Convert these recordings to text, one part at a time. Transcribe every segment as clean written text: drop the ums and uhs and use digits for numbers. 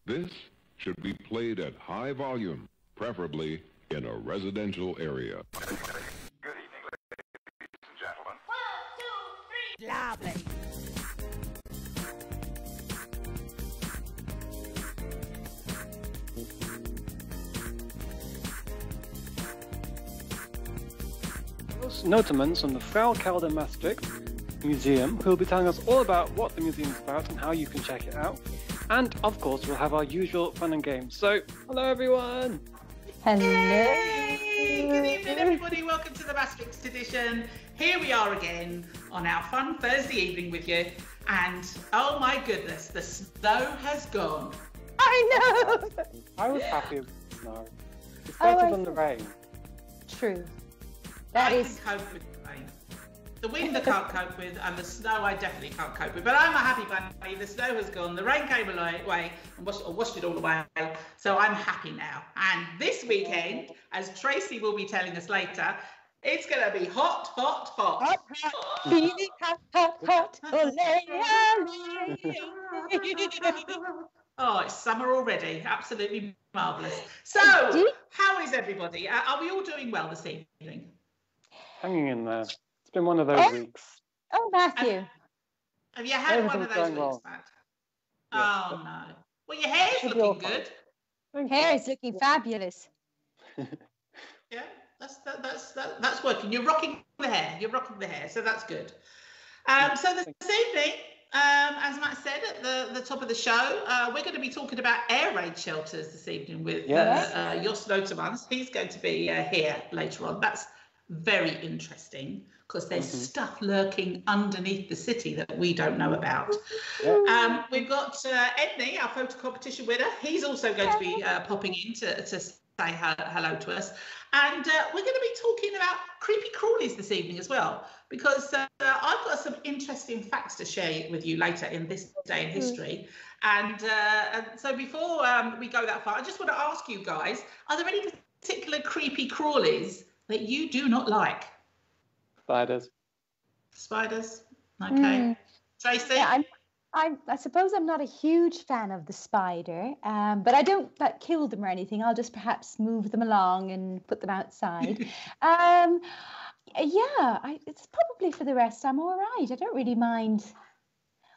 This should be played at high volume, preferably in a residential area. Good evening, ladies and gentlemen. 1, 2, 3. Lovely. Jos Notermans from the Schuilen Maastricht Museum, who will be telling us all about what the museum is about and how you can check it out. And, of course, we'll have our usual fun and games. So, hello everyone! Hello! Hey! Good evening everybody, welcome to the Maastricht edition. Here we are again on our fun Thursday evening with you. And, oh my goodness, the snow has gone. I know! I was happy with the snow. It's better than the rain. True. I can cope with the rain. The wind I can't cope with, and the snow I definitely can't cope with. But I'm a happy bunny. The snow has gone. The rain came away and washed it all away. So I'm happy now. And this weekend, as Tracy will be telling us later, it's going to be hot, hot, hot. Hot, hot. Feeling hot, hot, hot. Oh, it's summer already. Absolutely marvellous. So, how is everybody? Are we all doing well this evening? Hanging in there. It's been one of those weeks. Oh, Matthew. Have you had one of those weeks, Matt? Oh, no. Well, your hair's looking good. Hair is looking fabulous. Yeah, that's working. You're rocking the hair. You're rocking the hair, so that's good. So this evening, as Matt said at the top of the show, we're going to be talking about air raid shelters this evening with Jos Notermans. He's going to be here later on. That's very interesting because there's stuff lurking underneath the city that we don't know about. We've got Edney, our photo competition winner. He's also going to be popping in to say hello to us. And we're going to be talking about creepy crawlies this evening as well, because I've got some interesting facts to share with you later in this day in history. And so before we go that far, I just want to ask you guys, are there any particular creepy crawlies that you do not like? Spiders. Spiders? Okay. Tracy? Yeah, I suppose I'm not a huge fan of the spider, but I don't kill them or anything. I'll just perhaps move them along and put them outside. It's probably for the rest I'm all right. I don't really mind.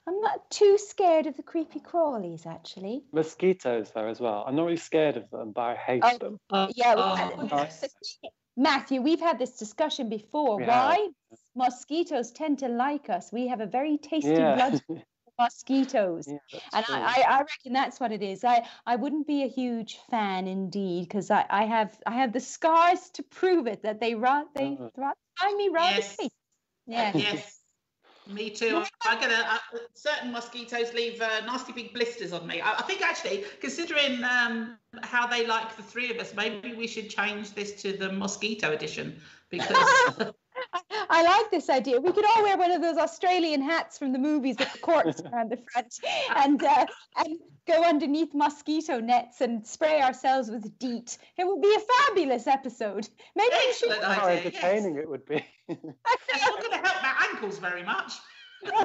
I'm not too scared of the creepy crawlies, actually. Mosquitoes, though, as well. I'm not really scared of them, but I hate them. Matthew, we've had this discussion before. Why mosquitoes tend to like us? We have a very tasty blood mosquitoes. And I reckon that's what it is. I wouldn't be a huge fan indeed, because I have the scars to prove it, that they find me rather safe. Yes. Me too. I get certain mosquitoes leave nasty big blisters on me. I think actually, considering how they like the three of us, maybe we should change this to the mosquito edition, because I like this idea. We could all wear one of those Australian hats from the movies with the corks around the front, and go underneath mosquito nets and spray ourselves with DEET. It would be a fabulous episode. Maybe excellent idea. How entertaining it would be. It's not going to help my ankles very much. No.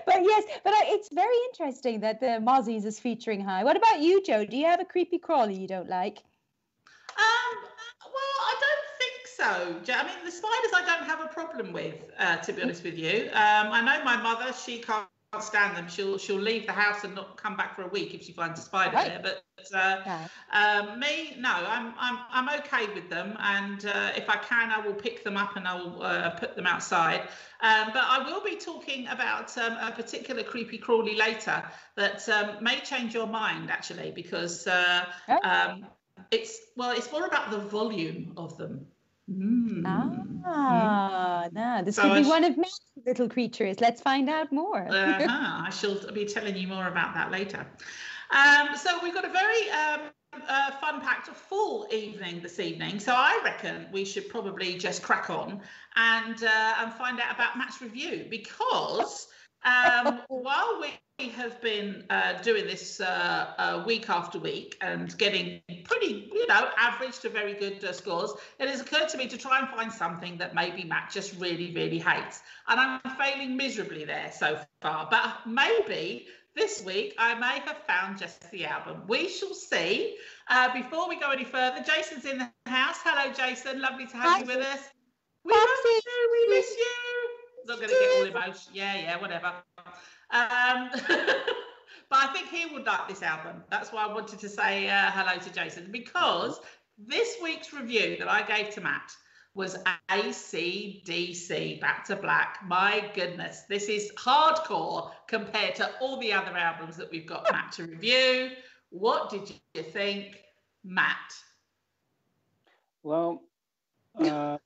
But it's very interesting that the Mozzies is featuring high. What about you, Joe? Do you have a creepy crawly you don't like? Well, I don't think so. I mean, the spiders I don't have a problem with, to be honest with you. I know my mother, she can't stand them. She'll leave the house and not come back for a week if she finds a spider there. But me, no, I'm okay with them. And if I can, I will pick them up and I will put them outside. But I will be talking about a particular creepy crawly later that may change your mind, actually, because it's more about the volume of them. This could be one of many little creatures. Let's find out more. I shall be telling you more about that later. So we've got a very fun-packed, full evening this evening. So I reckon we should probably just crack on and find out about Matt's review, because while we have been doing this week after week and getting pretty, average to very good scores, it has occurred to me to try and find something that maybe Matt just really, really hates. And I'm failing miserably there so far. But maybe this week I may have found just the album. We shall see. Before we go any further, Jason's in the house. Hello, Jason. Lovely to have you with us. We love you. We miss you. I'm not going to get all emotional. Yeah, whatever. But I think he would like this album. That's why I wanted to say hello to Jason, because this week's review that I gave to Matt was AC/DC, Back to Black. My goodness, this is hardcore compared to all the other albums that we've got Matt to review. What did you think, Matt? Well, I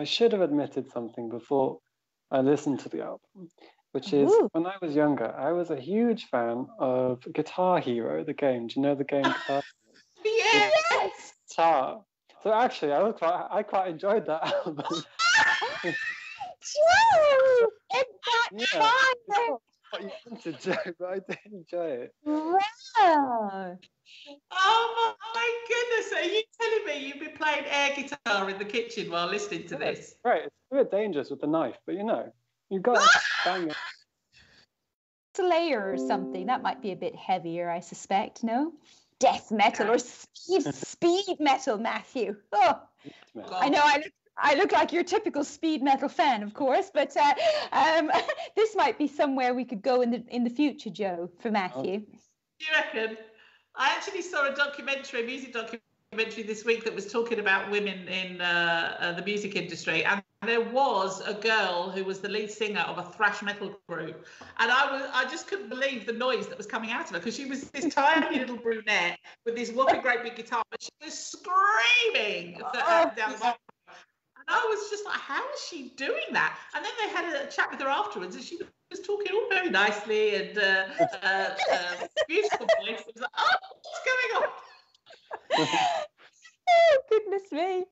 should have admitted something before I listened to the album, which is when I was younger, I was a huge fan of Guitar Hero, the game. Do you know the game Guitar Hero? Yes! Guitar. So actually, I quite enjoyed that album. Joe! It's not fun! What you wanted, Joe, but I did enjoy it. Wow! Oh my goodness, are you telling me you've been playing air guitar in the kitchen while listening to this? Right, it's a bit dangerous with the knife, but you've got to bang it. Slayer or something, that might be a bit heavier, I suspect, no? Death metal or speed metal, Matthew. Oh, I know I look like your typical speed metal fan, of course, but this might be somewhere we could go in the future, Joe, for Matthew. Do you reckon? I actually saw a music documentary this week that was talking about women in the music industry, and there was a girl who was the lead singer of a thrash metal group, and I just couldn't believe the noise that was coming out of her, because she was this tiny little brunette with this whopping great big guitar, but she was screaming down the microphone. And I was just like, how is she doing that? And then they had a chat with her afterwards, and she was talking all very nicely and beautiful voice. It was like, oh, what's going on? Oh, goodness me.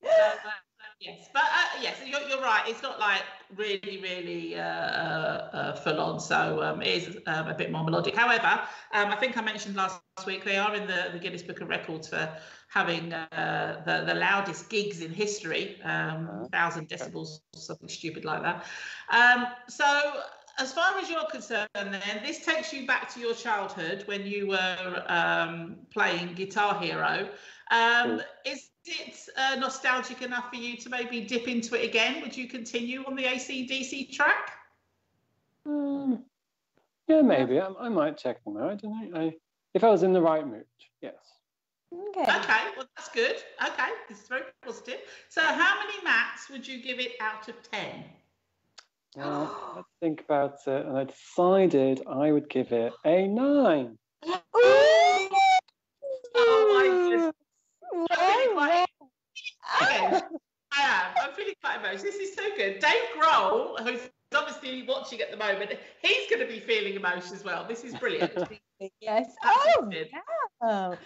Yes, but yes, you're right. It's not like really full on. So it is a bit more melodic. However, I think I mentioned last week they are in the Guinness Book of Records for having the loudest gigs in history, 1,000 decibels, something stupid like that. So as far as you're concerned, then this takes you back to your childhood when you were playing Guitar Hero. Is it nostalgic enough for you to maybe dip into it again? Would you continue on the AC/DC track? Yeah, maybe. I might check them out. I don't know. If I was in the right mood, yes. Okay, well, that's good. Okay, this is very positive. So how many Mats would you give it out of 10? Well, let's think about it, and I decided I would give it a 9. Oh my goodness. I'm feeling quite emotional. This is so good. Dave Grohl, who's obviously watching at the moment, he's going to be feeling emotion as well. This is brilliant. Yes. Oh, wow.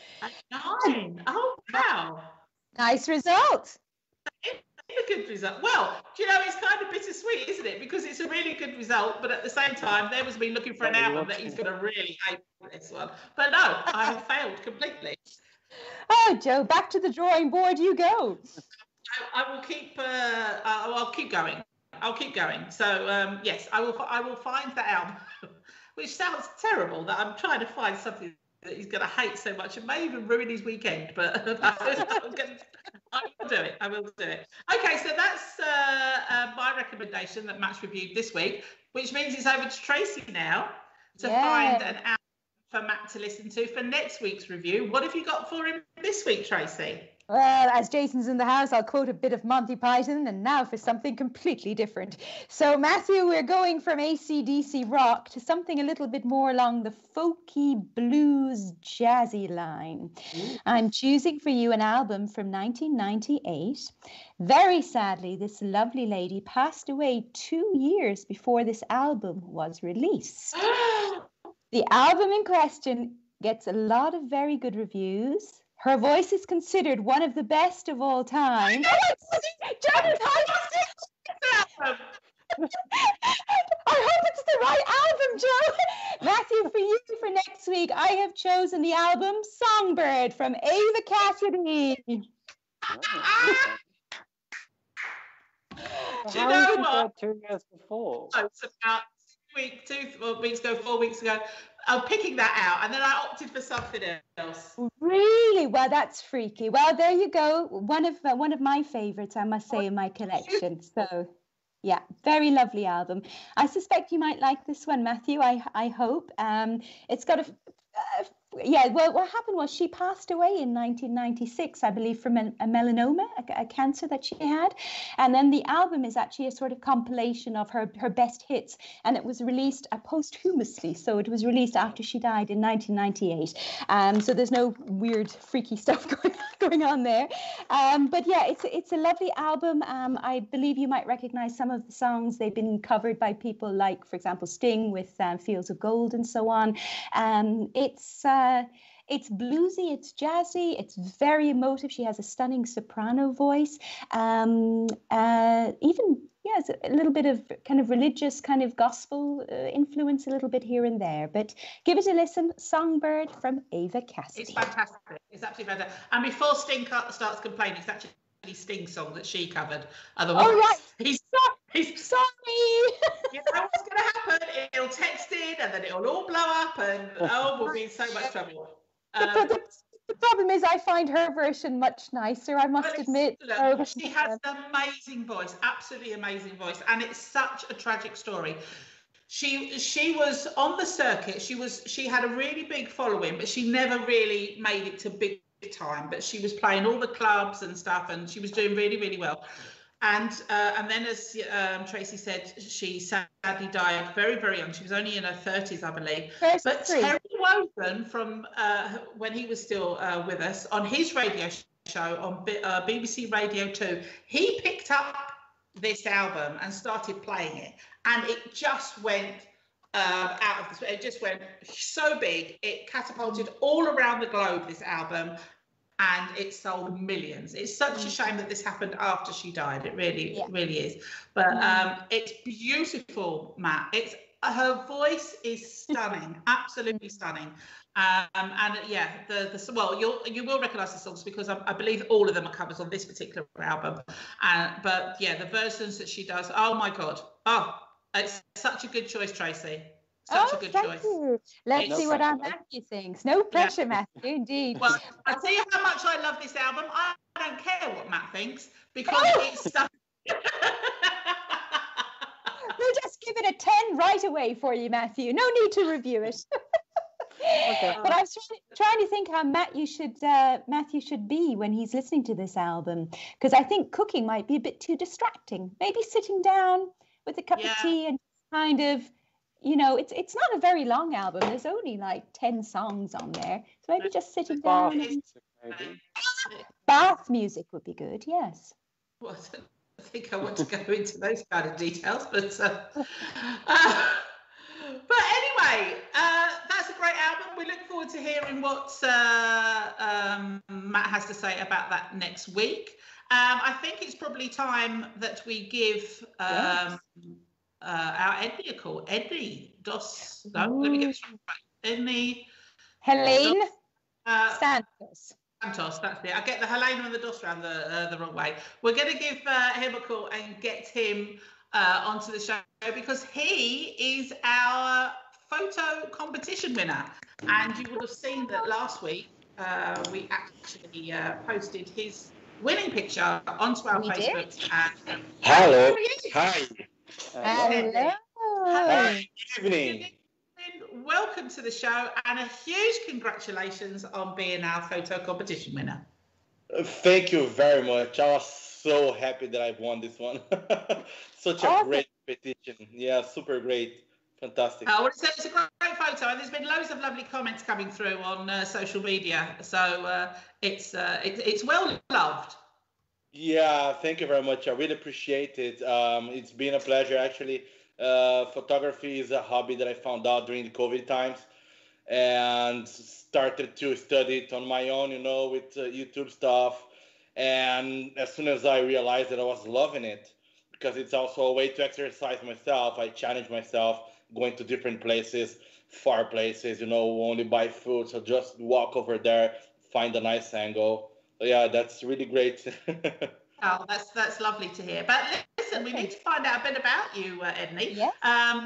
9. Oh, wow. Nice result. It's a good result. Well, do you know, it's kind of bittersweet, isn't it? Because it's a really good result, but at the same time, there was me looking for an album that he's going to really hate this one. But no, I have failed completely. Oh, Joe, back to the drawing board you go. I will keep. I'll keep going. I'll keep going. So yes, I will find that album, which sounds terrible. That I'm trying to find something that he's going to hate so much and may even ruin his weekend. But I will do it. I will do it. Okay, so that's my recommendation that Matt's reviewed this week, which means it's over to Tracy now to find an album for Matt to listen to for next week's review. What have you got for him this week, Tracy? Well, as Jason's in the house, I'll quote a bit of Monty Python, and now for something completely different. So, Matthew, we're going from AC/DC rock to something a little bit more along the folky, blues, jazzy line. I'm choosing for you an album from 1998. Very sadly, this lovely lady passed away 2 years before this album was released. The album in question gets a lot of very good reviews. Her voice is considered one of the best of all time. I hope it's the right album, Joe. Matthew, for you for next week, I have chosen the album Songbird from Ava Cassidy. Do you know what? 2 years before. It's about weeks ago, 4 weeks ago, picking that out, and then I opted for something else. Really? Well, that's freaky. Well, there you go. One of my favorites, I must say, in my collection. So, yeah, very lovely album. I suspect you might like this one, Matthew. I hope. It's got well, what happened was she passed away in 1996, I believe, from a melanoma, a cancer that she had. And then the album is actually a sort of compilation of her best hits. And it was released posthumously. So it was released after she died in 1998. So there's no weird, freaky stuff going on there. But yeah, it's a lovely album. I believe you might recognize some of the songs. They've been covered by people like, for example, Sting with Fields of Gold and so on. It's bluesy, it's jazzy, it's very emotive. She has a stunning soprano voice. It's a little bit of kind of religious, kind of gospel influence, a little bit here and there. But give it a listen. Songbird from Ava Cassidy. It's fantastic. It's absolutely fantastic. And before Sting starts complaining, it's actually Sting's song that she covered. Otherwise, he's sorry. You know what's going to happen? It'll text in, and then it'll all blow up, and we'll be in so much trouble. The problem is, I find her version much nicer, I must admit. Look, she has an amazing voice, absolutely amazing voice, and it's such a tragic story. She was on the circuit. She had a really big following, but she never really made it to big time. But she was playing all the clubs and stuff, and she was doing really, really well. And then, as Tracy said, she sadly died very, very young. She was only in her 30s, I believe. But Terry Wogan, from when he was still with us, on his radio show on BBC Radio 2, he picked up this album and started playing it. And it just went out of this. It just went so big. It catapulted all around the globe, this album. And it sold millions. It's such a shame that this happened after she died. It really is. But it's beautiful, Matt. Her voice is stunning, absolutely stunning. You will recognise the songs because I believe all of them are covers on this particular album. But yeah, the versions that she does. Oh my God! Oh, it's such a good choice, Tracy. Such a good choice. You. Let's see what our Matthew thinks. No pressure, Matthew, indeed. Well, I'll tell you how much I love this album. I don't care what Matt thinks because it's stuff. We'll just give it a 10 right away for you, Matthew. No need to review it. Okay. But I was trying to think how Matthew should be when he's listening to this album, because I think cooking might be a bit too distracting. Maybe sitting down with a cup of tea and kind of, it's not a very long album. There's only like 10 songs on there. So maybe just sitting down. Bath music would be good, yes. Well, I don't think I want to go into those kind of details, but anyway, that's a great album. We look forward to hearing what Matt has to say about that next week. I think it's probably time that we give our Edney a call. Edney Dos. No, let me get this right. Edney. Helene Santos. Santos, that's it. I get the Helena and the Dos round the wrong way. We're going to give him a call and get him onto the show because he is our photo competition winner. And you would have seen that last week we actually posted his winning picture onto our Facebook. And, hello. Hi. Hello. Hi. Good evening. Welcome to the show and a huge congratulations on being our photo competition winner. Thank you very much. I was so happy that I won this one. Such a great competition. Yeah, super great. Fantastic. It's a great photo and there's been loads of lovely comments coming through on social media. So it's well loved. Yeah, thank you very much. I really appreciate it. It's been a pleasure, actually. Photography is a hobby that I found out during the COVID times and started to study it on my own, with YouTube stuff. And as soon as I realized that I was loving it, because it's also a way to exercise myself, I challenge myself going to different places, far places, only buy food. So just walk over there, find a nice angle. So yeah, that's really great. Oh, that's lovely to hear. But listen, listen, we need to find out a bit about you, Edney. Yes.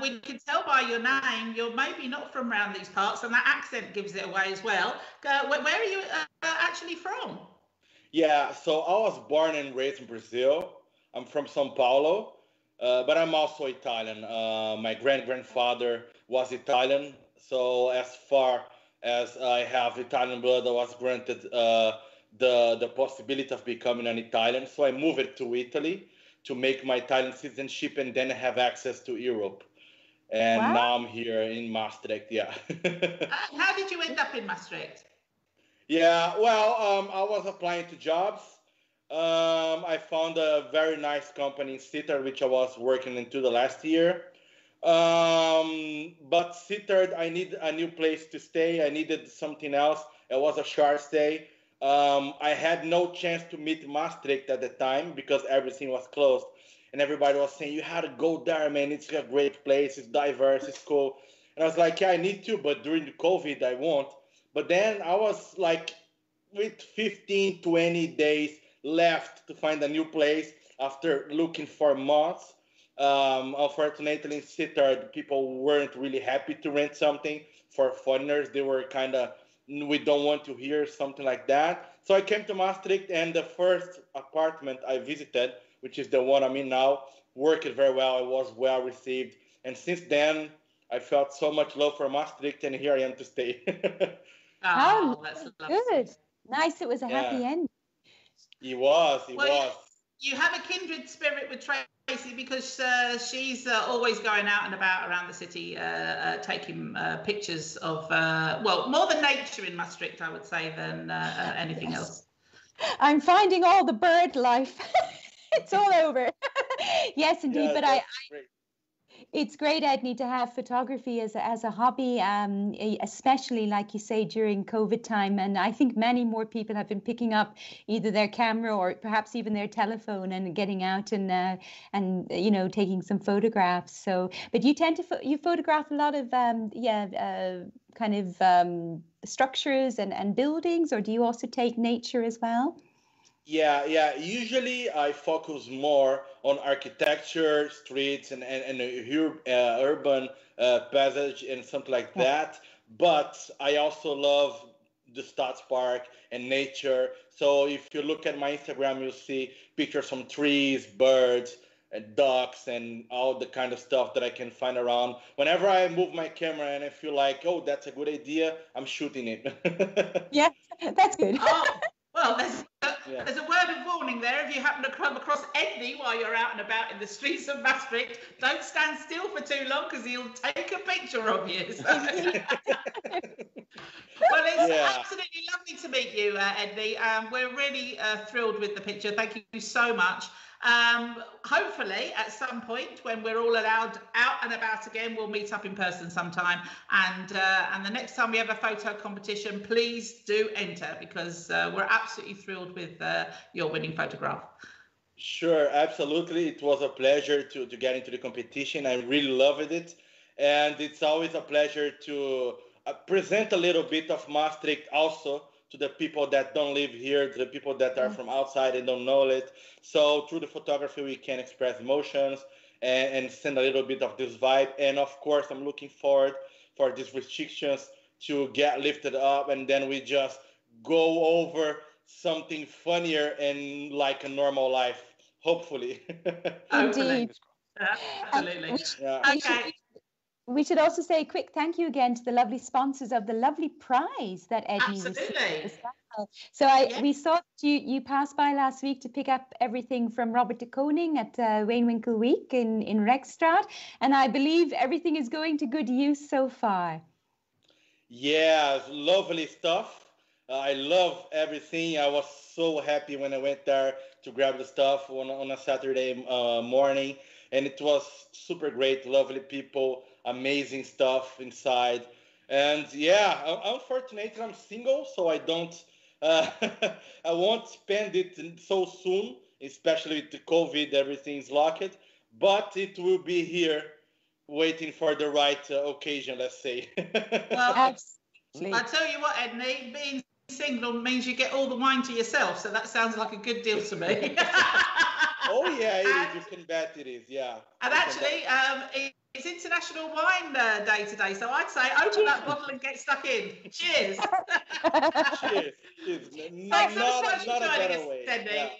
We can tell by your name you're maybe not from around these parts, and that accent gives it away as well. Where are you actually from? Yeah, so I was born and raised in Brazil. I'm from São Paulo, but I'm also Italian. My grandfather was Italian, so as far as I have Italian blood, I was granted the possibility of becoming an Italian. So I moved to Italy to make my Italian citizenship and then have access to Europe. And now I'm here in Maastricht, yeah. How did you end up in Maastricht? Yeah, well, I was applying to jobs. I found a very nice company in Sittard, which I was working into the last year. But Sittard, I need a new place to stay. I needed something else. It was a short stay. I had no chance to meet Maastricht at the time because everything was closed. And everybody was saying, you had to go there, man. It's a great place. It's diverse. It's cool. And I was like, yeah, I need to. But during the COVID, I won't. But then I was like with 15, 20 days left to find a new place after looking for months. Unfortunately, in Sittard, people weren't really happy to rent something for foreigners. They were kind of, we don't want to hear something like that. So I came to Maastricht, and the first apartment I visited, which is the one I'm in now, worked very well. I was well received. And since then, I felt so much love for Maastricht, and here I am to stay. Oh, that's good. Nice. It was a happy end. It was. You have a kindred spirit with Tracy because she's always going out and about around the city, taking pictures of, well, more than nature in Maastricht, I would say, than anything else. I'm finding all the bird life. It's all over. Yes, indeed. Yeah, but great. It's great, Edney, to have photography as a hobby, especially, like you say, during COVID time. And I think many more people have been picking up either their camera or perhaps even their telephone and getting out and you know, taking some photographs. So, but you tend to you photograph a lot of kind of structures and buildings, or do you also take nature as well? Yeah. Usually I focus more on architecture, streets, and urban passage and something like that. But I also love the Stadspark and nature. So if you look at my Instagram, you'll see pictures from trees, birds, and ducks, and all the kind of stuff that I can find around. Whenever I move my camera and I feel like, oh, that's a good idea, I'm shooting it. Yeah, that's good. Oh, well, there's a word of warning there. If you happen to come across Edney while you're out and about in the streets of Maastricht, don't stand still for too long because he'll take a picture of you. So. Well, it's absolutely lovely to meet you, Edney. We're really thrilled with the picture. Thank you so much. Hopefully, at some point, when we're all allowed out and about again, we'll meet up in person sometime. And the next time we have a photo competition, please do enter because we're absolutely thrilled with your winning photograph. Sure, absolutely. It was a pleasure to get into the competition. I really loved it. And it's always a pleasure to present a little bit of Maastricht also to the people that don't live here, to the people that are from outside and don't know it. So through the photography, we can express emotions and send a little bit of this vibe. And of course, I'm looking forward for these restrictions to get lifted up, and then we just go over something funnier and like a normal life, hopefully. Indeed. Absolutely. Okay. We should also say a quick thank you again to the lovely sponsors of the lovely prize that Edney received as well. So we saw you passed by last week to pick up everything from Robert de Koning at Wainwinkel Week in Rekstraat, and I believe everything is going to good use so far. Yeah, lovely stuff. I love everything. I was so happy when I went there to grab the stuff on a Saturday morning, and it was super great, lovely people, amazing stuff inside. And yeah, unfortunately, I'm single, so I don't, I won't spend it so soon, especially with the COVID, everything's locked, but it will be here waiting for the right occasion, let's say. Well, absolutely. I tell you what, Edney, being single means you get all the wine to yourself, so that sounds like a good deal to me. Oh yeah, it is. You can bet it is. Yeah. And actually, it's International Wine Day today, so I'd say open that bottle and get stuck in. Cheers. Cheers. Thanks so much for Not a joining better us, way. Edney.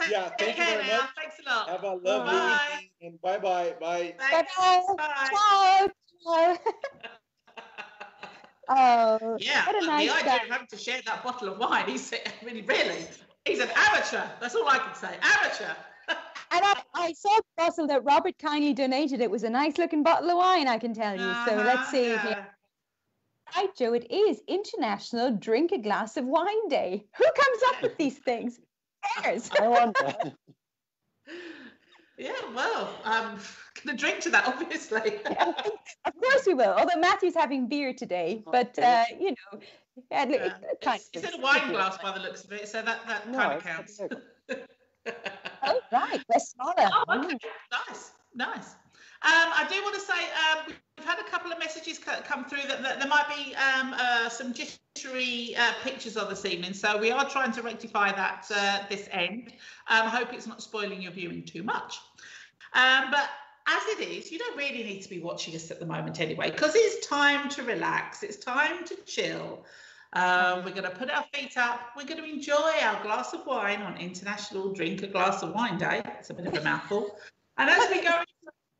Yeah. Thank you very much. Thanks a lot. Have a lovely evening and bye. Thanks. Bye. Ciao. Oh, Yeah, what a nice the idea guy. of having to share that bottle of wine, he's an amateur. That's all I can say. Amateur. And I saw the bottle that Robert kindly donated. It was a nice looking bottle of wine, I can tell you. So let's see here. Right, Joe, it is International Drink a Glass of Wine Day. Who comes up with these things? Who cares? I wonder. Yeah, well, I'm going to drink to that, obviously. Yeah, of course we will. Although Matthew's having beer today, but you know, It's in a wine glass by the looks of it, so that kind of counts. Oh, right, we're smaller. Oh, okay. Nice. I do want to say we've had a couple of messages come through that there might be some jittery pictures of this evening, so we are trying to rectify that this end. I hope it's not spoiling your viewing too much. But as it is, you don't really need to be watching us at the moment anyway, because it's time to relax. It's time to chill. We're going to put our feet up. We're going to enjoy our glass of wine on International Drink a Glass of Wine Day. It's a bit of a mouthful. And as we go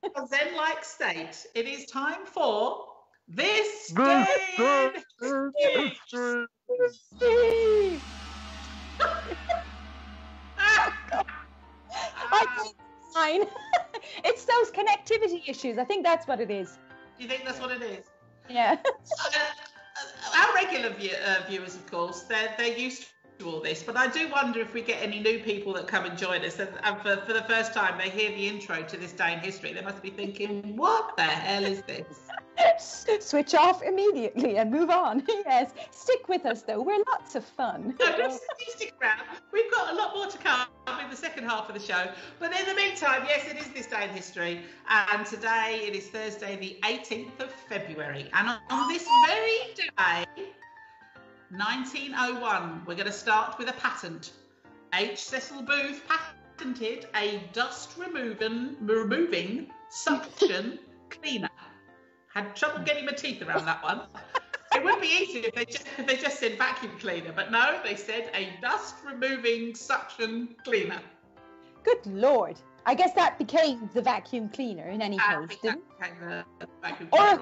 into a zen-like state, it is time for This Day in History. Fine. It's those connectivity issues. I think that's what it is. You think that's what it is? Yeah. Our regular viewers, of course, they're used to all this, but I do wonder if we get any new people that come and join us, and for the first time they hear the intro to This Day in History. They must be thinking, what the hell is this? Switch off immediately and move on. Yes. Stick with us, though. We're lots of fun. No, do stick around. We've got a lot more to come in the second half of the show. But in the meantime, yes, it is This Day in History. And today it is Thursday, the 18th of February. And on this very day, 1901, we're going to start with a patent. H. Cecil Booth patented a dust-removing suction cleaner. Had trouble getting my teeth around that one. It would be easy if they just said vacuum cleaner, but no, they said a dust-removing suction cleaner. Good Lord. I guess that became the vacuum cleaner in any case, didn't it? Or a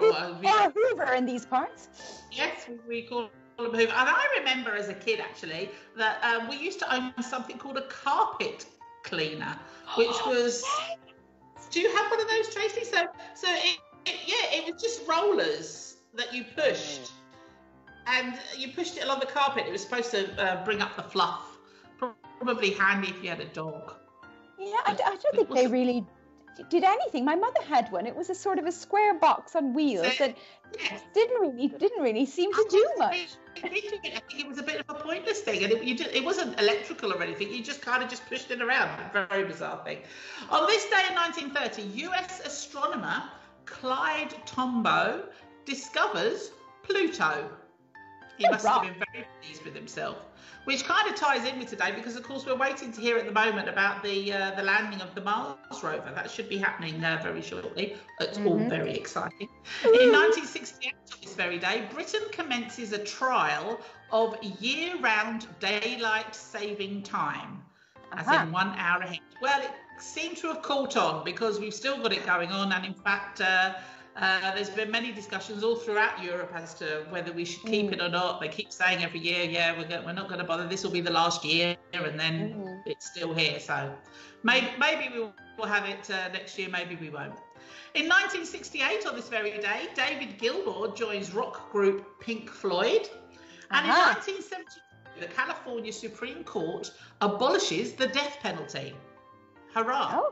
Hoover in these parts. Yes, we call them Hoover. And I remember as a kid, actually, that we used to own something called a carpet cleaner, which was... Do you have one of those, Tracy? So it was just rollers that you pushed, and you pushed it along the carpet. It was supposed to bring up the fluff. Probably handy if you had a dog. Yeah, I don't think they really did anything. My mother had one. It was a sort of a square box on wheels that didn't really seem to do much. I think it was a bit of a pointless thing, and it wasn't electrical or anything. You just kind of just pushed it around. Very bizarre thing. On this day in 1930, U.S. astronomer Clyde Tombaugh discovers Pluto. He must have been very pleased with himself, which kind of ties in with today because, of course, we're waiting to hear at the moment about the landing of the Mars rover. That should be happening very shortly. It's all very exciting. In 1968, on this very day, Britain commences a trial of year-round daylight saving time, as in 1 hour ahead. Well, it seemed to have caught on because we've still got it going on, and in fact there's been many discussions all throughout Europe as to whether we should keep it or not. They keep saying every year, we're not going to bother, this will be the last year, and then it's still here. So maybe we will have it next year, maybe we won't. In 1968, on this very day, David Gilmour joins rock group Pink Floyd, and in 1972 the California Supreme Court abolishes the death penalty. Hurrah!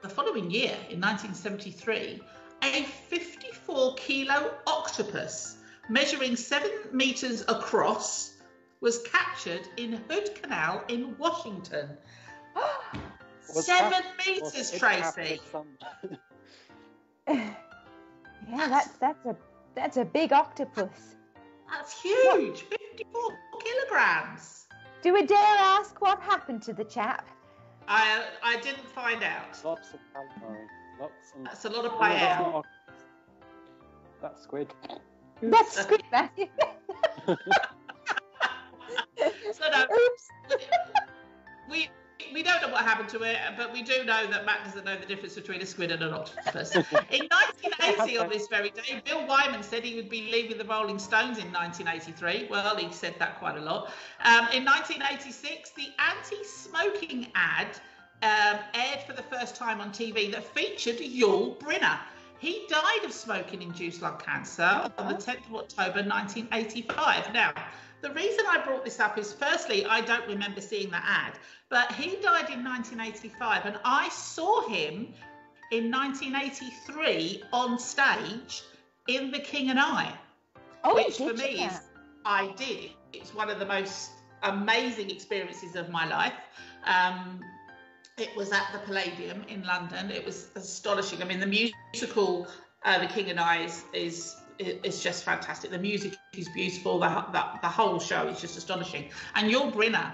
The following year, in 1973, a 54-kilo octopus measuring 7 meters across was captured in Hood Canal in Washington. 7 meters, Tracy. Yeah, that's a big octopus. That's huge. 54 kilograms. Do we dare ask what happened to the chap? I didn't find out. Lots of calamari. That's a lot of paella. That's squid. That's squid, Matthew. So no, Oops. we don't know what happened to it, but we do know that Matt doesn't know the difference between a squid and an octopus. In 1980, on this very day, Bill Wyman said he would be leaving the Rolling Stones in 1983. Well, he said that quite a lot. In 1986, the anti-smoking ad aired for the first time on TV that featured Yul Brynner. He died of smoking-induced lung cancer on the 10th of October 1985. Now, the reason I brought this up is, firstly, I don't remember seeing that ad, but he died in 1985, and I saw him in 1983 on stage in The King and I, which for me is, I did. It's one of the most amazing experiences of my life. It was at the Palladium in London. It was astonishing. I mean, the musical The King and I is just fantastic. The music is beautiful. The whole show is just astonishing. And Yul Brynner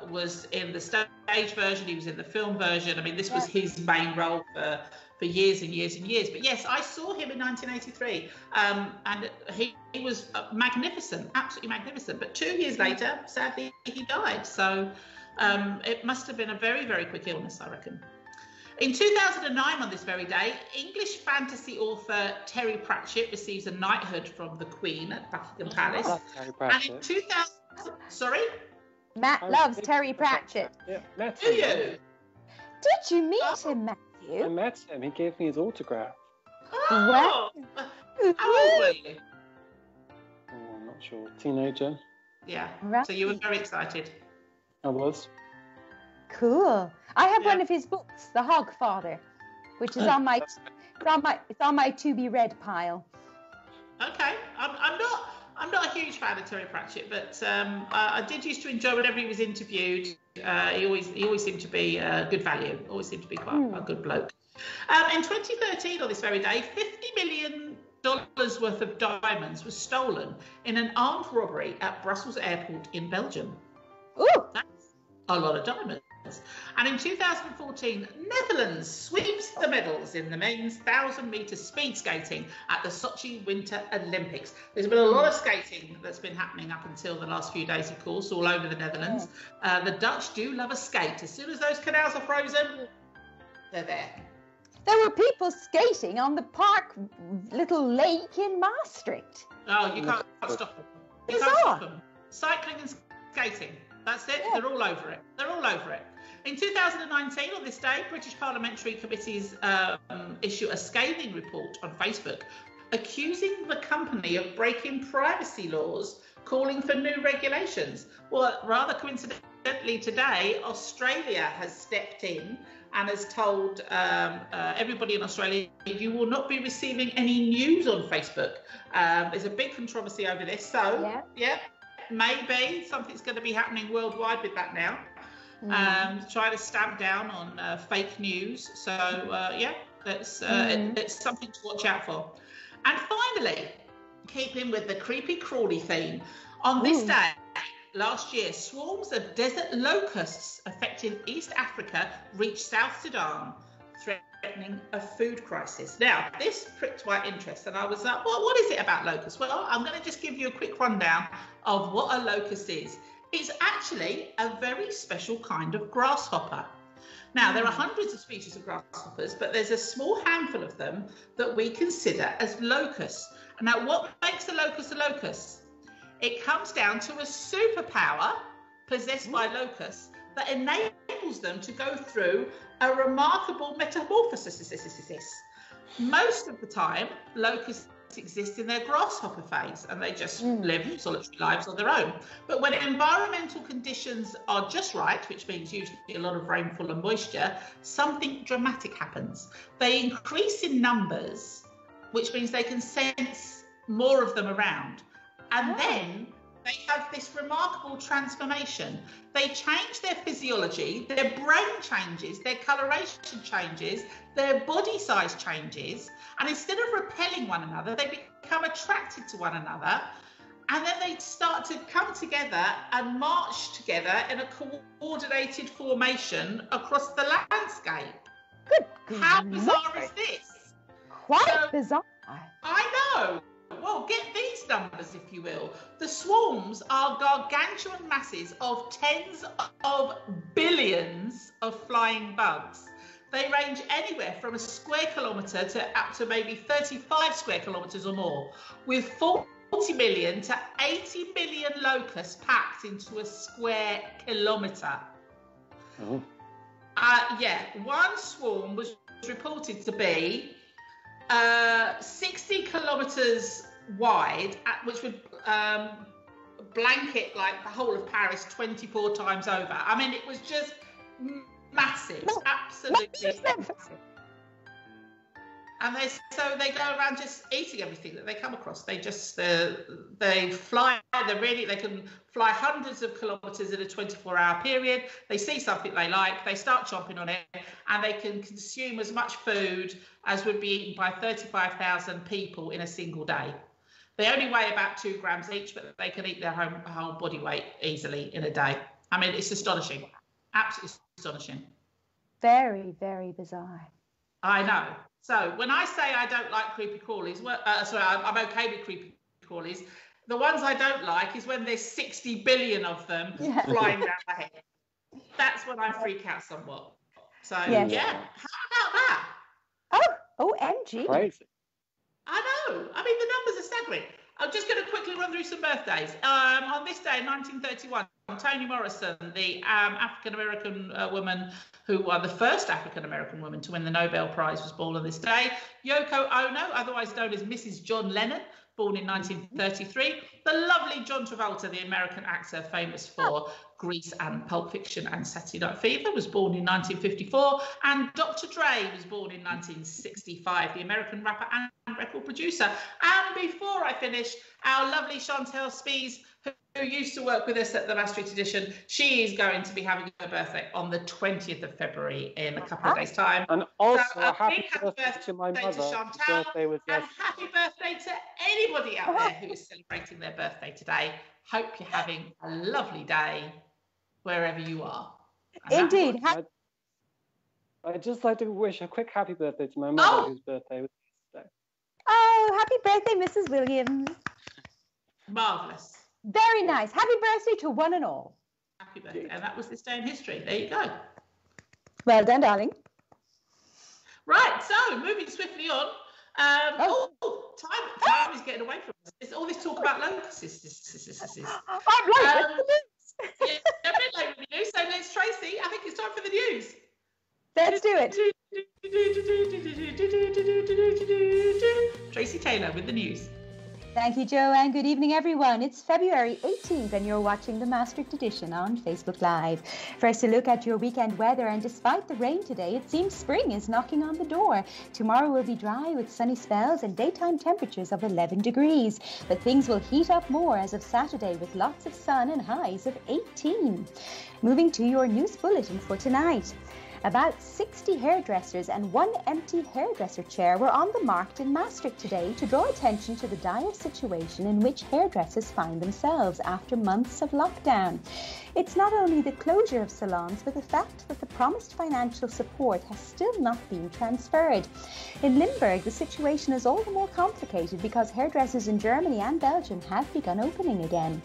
was in the stage version. He was in the film version. I mean, this was his main role for years and years and years. But yes, I saw him in 1983, and he was magnificent, absolutely magnificent. But 2 years later, sadly, he died. So it must have been a very, very quick illness, I reckon. In 2009, on this very day, English fantasy author Terry Pratchett receives a knighthood from the Queen at Buckingham Palace. And in 2000, sorry? Matt loves Terry Pratchett. Yeah, met Do him. you? Did you meet him, Matthew? I met him. He gave me his autograph. Oh, how old were you? Oh, I'm not sure. Teenager. Yeah, Right. so you were very excited. I was. Cool. I have one of his books, The Hogfather, which is on my to be read pile. Okay, I'm not a huge fan of Terry Pratchett, but I did used to enjoy whenever he was interviewed. He always seemed to be good value. Always seemed to be quite a good bloke. In 2013, on this very day, $50 million worth of diamonds was stolen in an armed robbery at Brussels Airport in Belgium. Ooh. That's a lot of diamonds. And in 2014, Netherlands sweeps the medals in the men's 1,000-metre speed skating at the Sochi Winter Olympics. There's been a lot of skating that's been happening up until the last few days, of course, all over the Netherlands. The Dutch do love a skate. As soon as those canals are frozen, they're there. There were people skating on the park little lake in Maastricht. Oh, you can't stop them. You can't stop them. Cycling and skating. That's it. Yeah. They're all over it. They're all over it. In 2019, on this day, British parliamentary committees issue a scathing report on Facebook, accusing the company of breaking privacy laws, calling for new regulations. Well, rather coincidentally today, Australia has stepped in and has told everybody in Australia, you will not be receiving any news on Facebook. There's a big controversy over this. So, yeah, maybe something's going to be happening worldwide with that now. Try to stamp down on fake news. So, yeah, it's something to watch out for. And finally, keeping with the creepy crawly theme, on this day, last year, swarms of desert locusts affecting East Africa reached South Sudan, threatening a food crisis. Now, this pricked my interest, and I was like, well, what is it about locusts? Well, I'm going to just give you a quick rundown of what a locust is. It's actually a very special kind of grasshopper. Now, there are hundreds of species of grasshoppers, but there's a small handful of them that we consider as locusts. Now, what makes a locust a locust? It comes down to a superpower possessed by locusts that enables them to go through a remarkable metamorphosis. Most of the time, locusts exist in their grasshopper phase and they just live solitary lives on their own. But when environmental conditions are just right, which means usually a lot of rainfall and moisture, something dramatic happens. They increase in numbers, which means they can sense more of them around. And then they have this remarkable transformation. They change their physiology, their brain changes, their coloration changes, their body size changes, and instead of repelling one another, they become attracted to one another, and then they start to come together and march together in a coordinated formation across the landscape. Good. How bizarre is this? Quite bizarre. I know. Well, get these numbers, if you will. The swarms are gargantuan masses of tens of billions of flying bugs. They range anywhere from a square kilometre to up to maybe 35 square kilometres or more, with 40 million to 80 million locusts packed into a square kilometre. Oh. One swarm was reported to be 60 kilometres wide, which would blanket like the whole of Paris 24 times over. I mean, it was just massive, absolutely massive. And they go around just eating everything that they come across. They just they fly. They can fly hundreds of kilometres in a 24-hour period. They see something they like, they start chomping on it, and they can consume as much food as would be eaten by 35,000 people in a single day. They only weigh about 2 grams each, but they can eat their whole body weight easily in a day. I mean, it's astonishing, absolutely astonishing. Very, very bizarre. I know. So when I say I don't like creepy crawlies, I'm okay with creepy crawlies. The ones I don't like is when there's 60 billion of them flying down my head. That's when I freak out somewhat. So yes. Yeah, how about that? Oh, OMG. Crazy. I know. I mean, the numbers are staggering. I'm just going to quickly run through some birthdays. On this day in 1931, Toni Morrison, the African-American woman who won the first African-American woman to win the Nobel Prize, was born on this day. Yoko Ono, otherwise known as Mrs. John Lennon, born in 1933. The lovely John Travolta, the American actor famous for Grease and Pulp Fiction and Saturday Night Fever, was born in 1954. And Dr. Dre was born in 1965, the American rapper and record producer. And before I finish, our lovely Chantel Spies, who used to work with us at the Maastricht edition, she is going to be having her birthday on the 20th of February in a couple of days' time. And also, so, happy birthday to my mother. Chantel, birthday was and happy birthday to anybody out there who is celebrating their birthday today. Hope you're having a lovely day wherever you are. And indeed. I'd just like to wish a quick happy birthday to my mother, whose birthday was today. Oh, happy birthday, Mrs. Williams. Marvellous. Very nice. Happy birthday to one and all. Happy birthday. And that was this day in history. There you go. Well done, darling. Right, so moving swiftly on. Time is getting away from us. It's all this talk about locusts. I'm late with the news. Yeah, a bit late with the news. So let's, Tracy, I think it's time for the news. Let's do it. Tracy Taylor with the news. Thank you, Joe, and good evening, everyone. It's February 18th, and you're watching the Maastricht edition on Facebook Live. First, a look at your weekend weather, and despite the rain today, it seems spring is knocking on the door. Tomorrow will be dry with sunny spells and daytime temperatures of 11 degrees. But things will heat up more as of Saturday with lots of sun and highs of 18. Moving to your news bulletin for tonight. About 60 hairdressers and one empty hairdresser chair were on the market in Maastricht today to draw attention to the dire situation in which hairdressers find themselves after months of lockdown. It's not only the closure of salons, but the fact that the promised financial support has still not been transferred. In Limburg, the situation is all the more complicated because hairdressers in Germany and Belgium have begun opening again.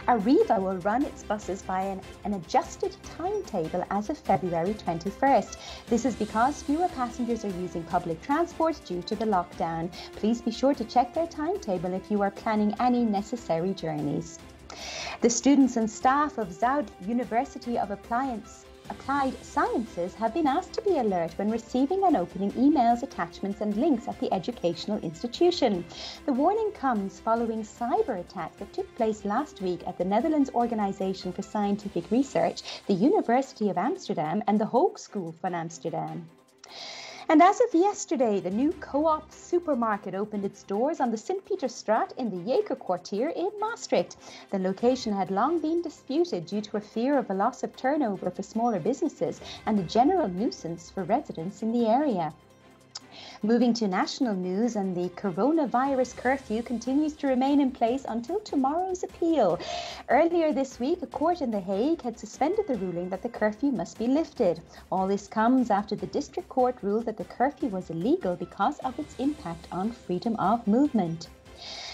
Arriva will run its buses by an adjusted timetable as of February 21st. This is because fewer passengers are using public transport due to the lockdown. Please be sure to check their timetable if you are planning any necessary journeys. The students and staff of Zuid University of Applied Sciences have been asked to be alert when receiving and opening emails, attachments and links at the educational institution. The warning comes following cyber attack that took place last week at the Netherlands Organization for Scientific Research, the University of Amsterdam and the Hogeschool van Amsterdam. And as of yesterday, the new Co-op supermarket opened its doors on the Sint-Pieterstraat in the Jaker quartier in Maastricht. The location had long been disputed due to a fear of a loss of turnover for smaller businesses and a general nuisance for residents in the area. Moving to national news, and the coronavirus curfew continues to remain in place until tomorrow's appeal. Earlier this week, a court in The Hague had suspended the ruling that the curfew must be lifted. All this comes after the district court ruled that the curfew was illegal because of its impact on freedom of movement.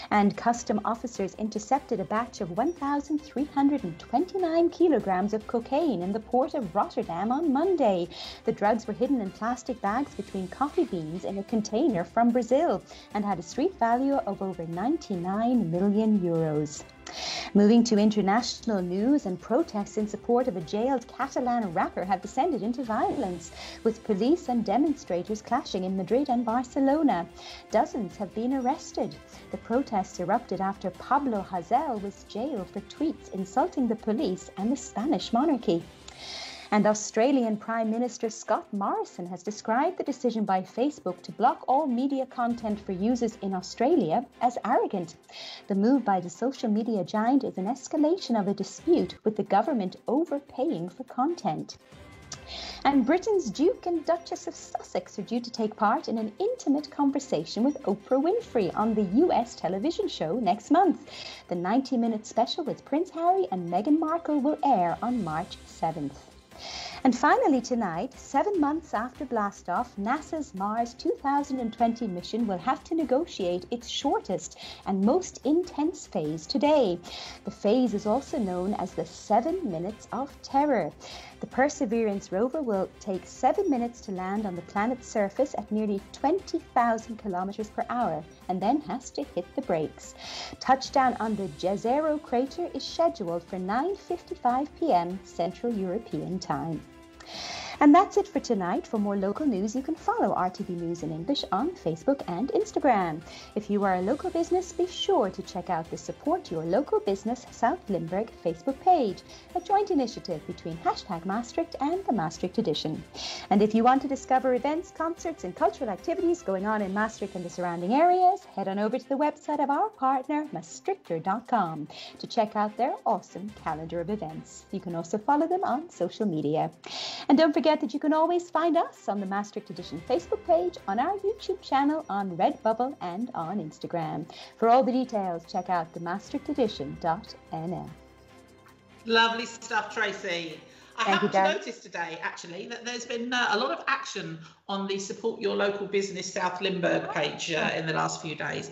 And custom officers intercepted a batch of 1,329 kilograms of cocaine in the port of Rotterdam on Monday. The drugs were hidden in plastic bags between coffee beans in a container from Brazil and had a street value of over 99 million euros. Moving to international news, and protests in support of a jailed Catalan rapper have descended into violence, with police and demonstrators clashing in Madrid and Barcelona. Dozens have been arrested. The protests erupted after Pablo Hasél was jailed for tweets insulting the police and the Spanish monarchy. And Australian Prime Minister Scott Morrison has described the decision by Facebook to block all media content for users in Australia as arrogant. The move by the social media giant is an escalation of a dispute with the government overpaying for content. And Britain's Duke and Duchess of Sussex are due to take part in an intimate conversation with Oprah Winfrey on the US television show next month. The 90-minute special with Prince Harry and Meghan Markle will air on March 7th. And finally tonight, 7 months after blastoff, NASA's Mars 2020 mission will have to negotiate its shortest and most intense phase today. The phase is also known as the 7 minutes of terror. The Perseverance rover will take 7 minutes to land on the planet's surface at nearly 20,000 kilometers per hour and then has to hit the brakes. Touchdown on the Jezero crater is scheduled for 9:55 p.m. Central European Time. And that's it for tonight. For more local news, you can follow RTV News in English on Facebook and Instagram. If you are a local business, be sure to check out the Support Your Local Business South Limburg Facebook page, a joint initiative between #Maastricht and the Maastricht Edition. And if you want to discover events, concerts and cultural activities going on in Maastricht and the surrounding areas, head on over to the website of our partner, maastrichter.com, to check out their awesome calendar of events. You can also follow them on social media. And don't forget that you can always find us on the Maastricht Edition Facebook page, on our YouTube channel, on Redbubble and on Instagram. For all the details, check out the maastrichtedition.nl. Lovely stuff, Tracy. I happened to notice today, actually, that there's been a lot of action on the Support Your Local Business South Limburg page in the last few days.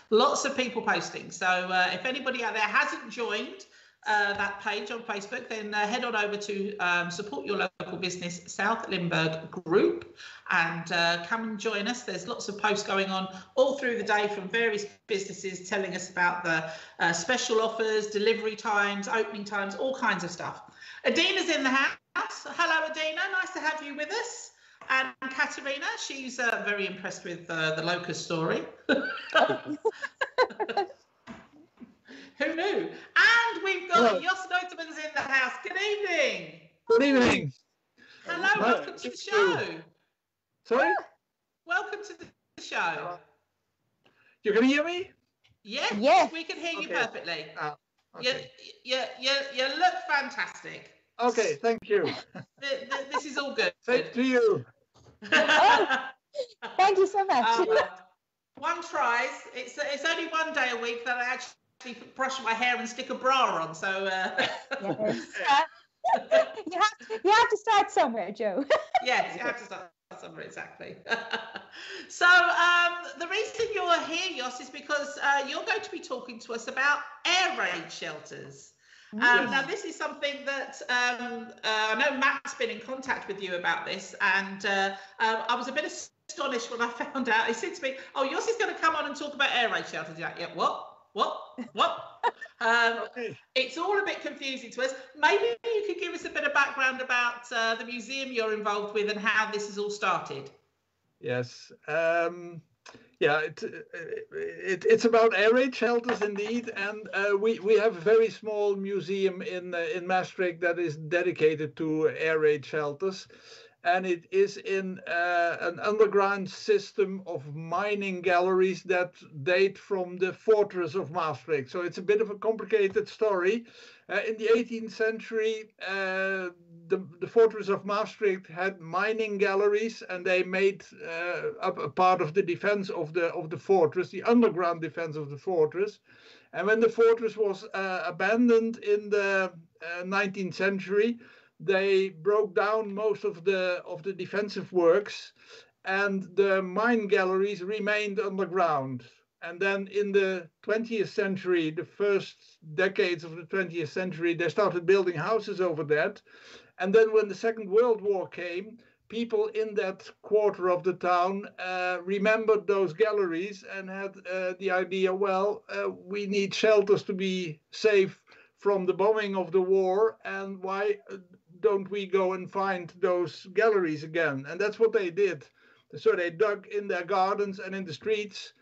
Lots of people posting. So if anybody out there hasn't joined that page on Facebook, then head on over to Support Your Local Business South Limburg group and come and join us. There's lots of posts going on all through the day from various businesses telling us about the special offers, delivery times, opening times, all kinds of stuff. Adina's in the house. Hello, Adina. Nice to have you with us. And Katerina, she's very impressed with the Locust story. Who knew? And we've got Jos Notermans in the house. Good evening. Good evening. Hello, welcome to the show. Sorry? Welcome to the show. You can hear me? Yes, we can hear you perfectly. Okay. You look fantastic. Okay, thank you. This is all good. Same to you. Thank you so much. One tries. It's only one day a week that I actually brush my hair and stick a bra on. So yes. you have to start somewhere, Joe. Yes, you have to start somewhere, exactly. So the reason you're here, Jos, is because you're going to be talking to us about air raid shelters. Now, this is something that I know Matt's been in contact with you about this, and I was a bit astonished when I found out. He said to me, "Oh, Jos is going to come on and talk about air raid shelters." You're like, yeah, what? It's all a bit confusing to us. Maybe you could give us a bit of background about the museum you're involved with and how this has all started. Yes. Yeah, it's about air raid shelters indeed, and we have a very small museum in Maastricht that is dedicated to air raid shelters, and it is in an underground system of mining galleries that date from the fortress of Maastricht. So it's a bit of a complicated story. In the 18th century, the fortress of Maastricht had mining galleries, and they made up a part of the defense of the fortress, the underground defense of the fortress. And when the fortress was abandoned in the 19th century, they broke down most of the defensive works, and the mine galleries remained underground. And then in the 20th century, the first decades of the 20th century, they started building houses over that. And then when the Second World War came, people in that quarter of the town remembered those galleries and had the idea, well, we need shelters to be safe from the bombing of the war, and why don't we go and find those galleries again? And that's what they did. So they dug in their gardens and in the streets.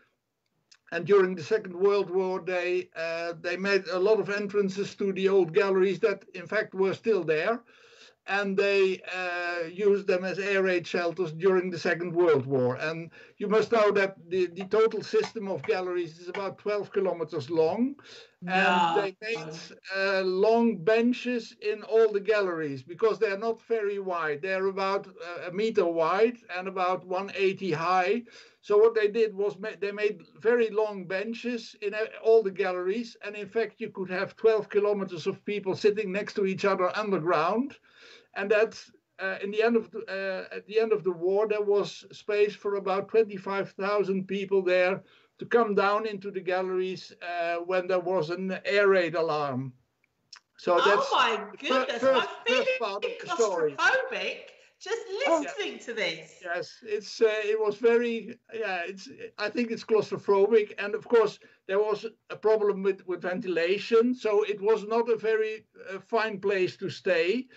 And during the Second World War, they made a lot of entrances to the old galleries that, in fact, were still there. And they used them as air raid shelters during the Second World War. And you must know that the total system of galleries is about 12 kilometers long. And they made long benches in all the galleries because they're not very wide. They're about a meter wide and about 180 high. So what they did was they made very long benches in all the galleries. And in fact, you could have 12 kilometers of people sitting next to each other underground. And that's at the end of the war, there was space for about 25,000 people there to come down into the galleries when there was an air raid alarm. So that's my goodness, first part of the story. Claustrophobic just listening to this. Yes, it was very, I think it's claustrophobic. And of course, there was a problem with ventilation. So it was not a very fine place to stay,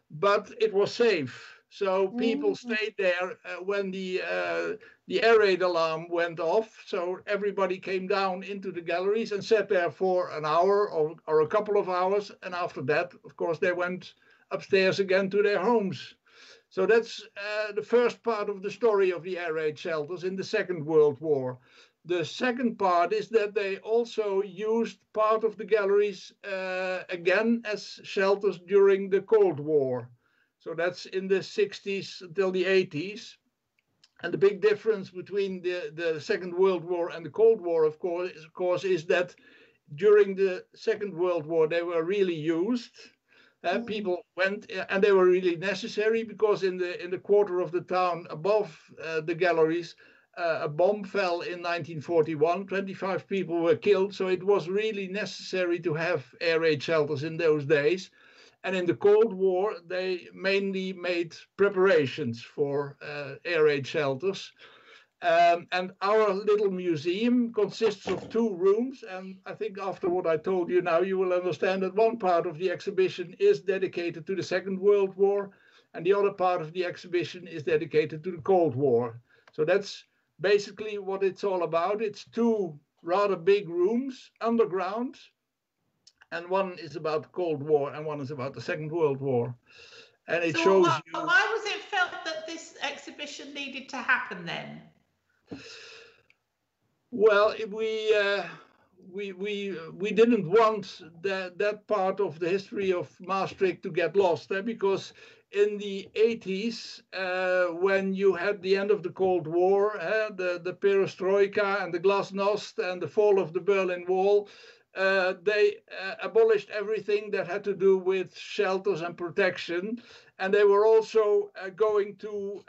but it was safe. So people stayed there when the air raid alarm went off. So everybody came down into the galleries and sat there for an hour or a couple of hours. And after that, of course, they went upstairs again to their homes. So that's the first part of the story of the air raid shelters in the Second World War. The second part is that they also used part of the galleries again as shelters during the Cold War. So that's in the 60s until the 80s. And the big difference between the Second World War and the Cold War, of course, is that during the Second World War, they were really used. People went, and they were really necessary because in the quarter of the town above the galleries, a bomb fell in 1941. 25 people were killed. So it was really necessary to have air raid shelters in those days. And in the Cold War, they mainly made preparations for air raid shelters. And our little museum consists of 2 rooms. And I think after what I told you now, you will understand that one part of the exhibition is dedicated to the Second World War. And the other part of the exhibition is dedicated to the Cold War. So that's basically what it's all about. It's 2 rather big rooms underground. And one is about the Cold War and one is about the Second World War. And it shows you... Why was it felt that this exhibition needed to happen then? Well, we didn't want that part of the history of Maastricht to get lost, because in the 80s, when you had the end of the Cold War, the perestroika and the glasnost and the fall of the Berlin Wall, they abolished everything that had to do with shelters and protection, and they were also going to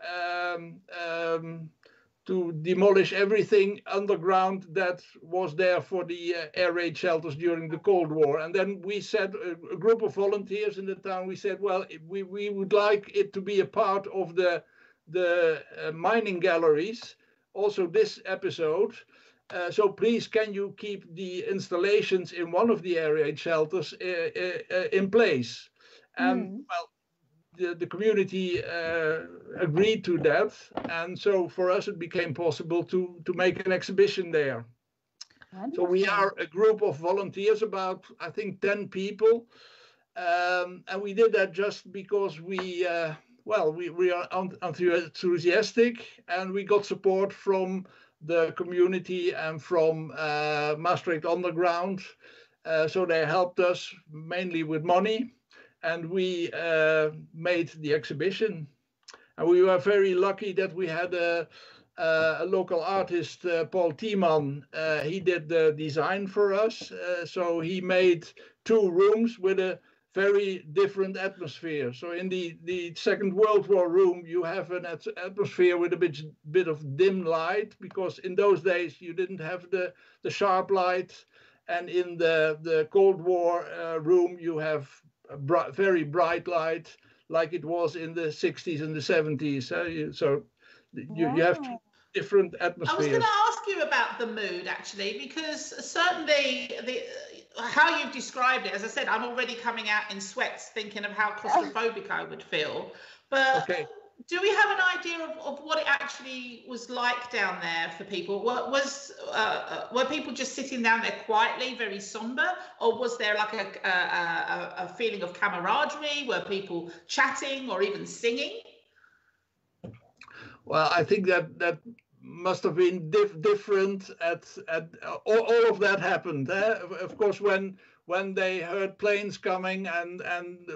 demolish everything underground that was there for the air raid shelters during the Cold War. And then we said, a group of volunteers in the town, we said, well, we would like it to be a part of the mining galleries, also this episode. So please, can you keep the installations in one of the air raid shelters in place? And well, the community agreed to that, and so for us it became possible to make an exhibition there. Wonderful. So we are a group of volunteers, about I think 10 people, and we did that just because we are enthusiastic, and we got support from the community and from Maastricht Underground. So they helped us mainly with money. and we made the exhibition. And we were very lucky that we had a local artist, Paul Tiemann. He did the design for us. So he made 2 rooms with a very different atmosphere. So in the Second World War room, you have an atmosphere with a bit of dim light, because in those days you didn't have the sharp light. And in the Cold War room, you have a very bright light, like it was in the 60s and the 70s. So you have different atmospheres. I was going to ask you about the mood, actually, because certainly how you've described it, as I said, I'm already coming out in sweats thinking of how claustrophobic I would feel. But do we have an idea of what it actually was like down there for people? Were people just sitting down there quietly, very somber, or was there like a feeling of camaraderie? Were people chatting or even singing? Well, I think that must have been different at all of that happened. Of course, when they heard planes coming and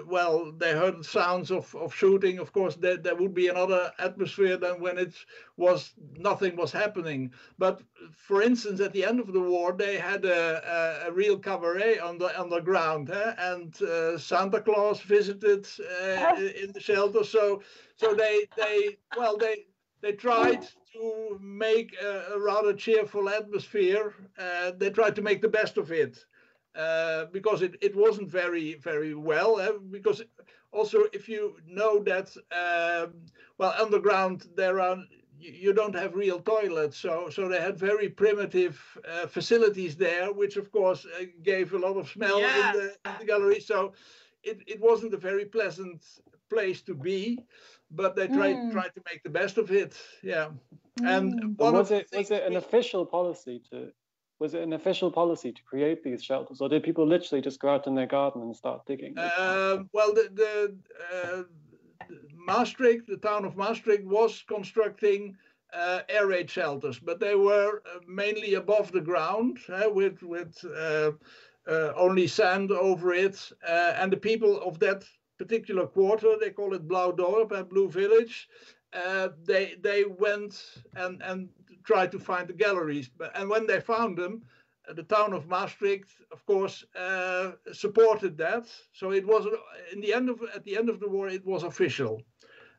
well, they heard sounds of shooting, of course there would be another atmosphere than when nothing was happening. But for instance, at the end of the war, they had a real cabaret on the ground, and Santa Claus visited in the shelter. So they tried to make a rather cheerful atmosphere. They tried to make the best of it. Because it wasn't very, very well. Because also, if you know that, underground you don't have real toilets, so they had very primitive facilities there, which of course gave a lot of smell in the gallery. So it wasn't a very pleasant place to be, but they tried to make the best of it. Yeah, and was it an official policy to? Was it an official policy to create these shelters, or did people literally just go out in their garden and start digging? Maastricht, the town of Maastricht, was constructing air raid shelters, but they were mainly above the ground with only sand over it. And the people of that particular quarter, they call it Blauwdorp, Blue Village, they went and tried to find the galleries, and when they found them, the town of Maastricht, of course, supported that. So it was at the end of the war, it was official,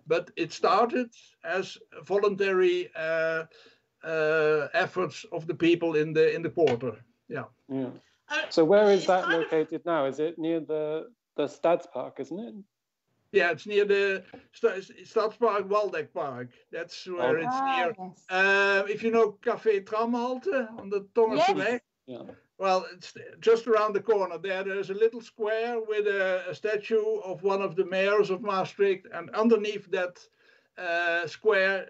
but it started as voluntary efforts of the people in the quarter. Yeah. So where is that located now? Is it near the Stadspark, isn't it? Yeah, it's near the Stadspark, Waldeckpark. That's where it's near. Yes. If you know Café Tramhalte on the Tongerseweg, well, it's just around the corner there. There's a little square with a statue of one of the mayors of Maastricht, and underneath that square,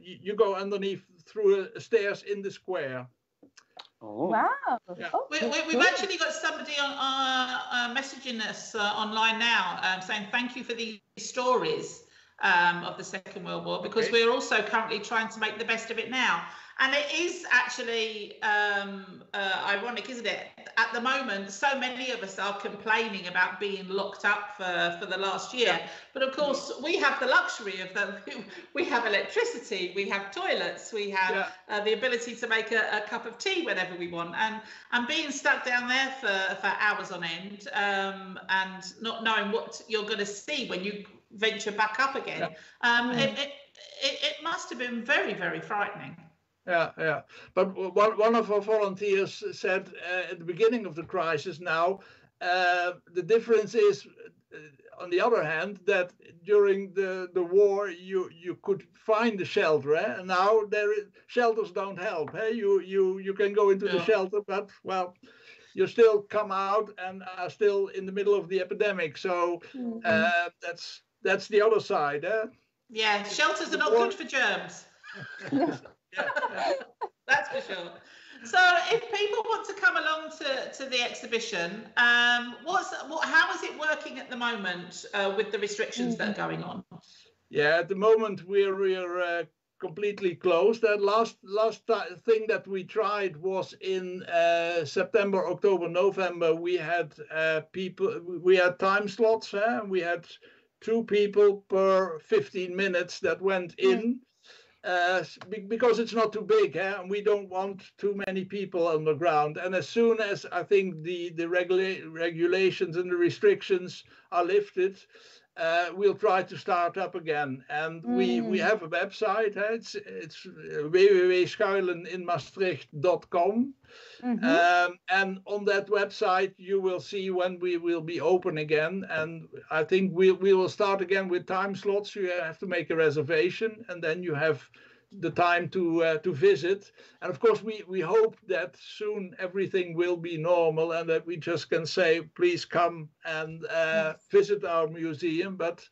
you go underneath through stairs in the square. Oh. Wow. Yeah. We've actually got somebody on messaging us online now saying thank you for these stories of the Second World War, because we're also currently trying to make the best of it now. And it is actually ironic, isn't it? At the moment, so many of us are complaining about being locked up for the last year. But of course, we have the luxury of them. We have electricity, we have toilets, we have the ability to make a cup of tea whenever we want. And being stuck down there for hours on end and not knowing what you're going to see when you venture back up again, it must have been very, very frightening. Yeah. But one of our volunteers said at the beginning of the crisis now, the difference is, on the other hand, that during the war you could find a shelter, and now shelters don't help. You can go into the shelter, but well, you still come out and are still in the middle of the epidemic. So that's the other side. Yeah, shelters are not good for germs. That's for sure. So if people want to come along to the exhibition, how is it working at the moment with the restrictions that are going on? Yeah, at the moment we're completely closed. That last thing that we tried was in September, October, November. We had we had time slots. We had 2 people per 15 minutes that went in. Because it's not too big, and we don't want too many people on the ground. And as soon as I think the regulations and the restrictions are lifted, we'll try to start up again. And we have a website. It's www.schuilen.com. And on that website, you will see when we will be open again. And I think we will start again with time slots. You have to make a reservation, and then you have the time to visit. And of course, we hope that soon everything will be normal and that we just can say, please come and visit our museum. But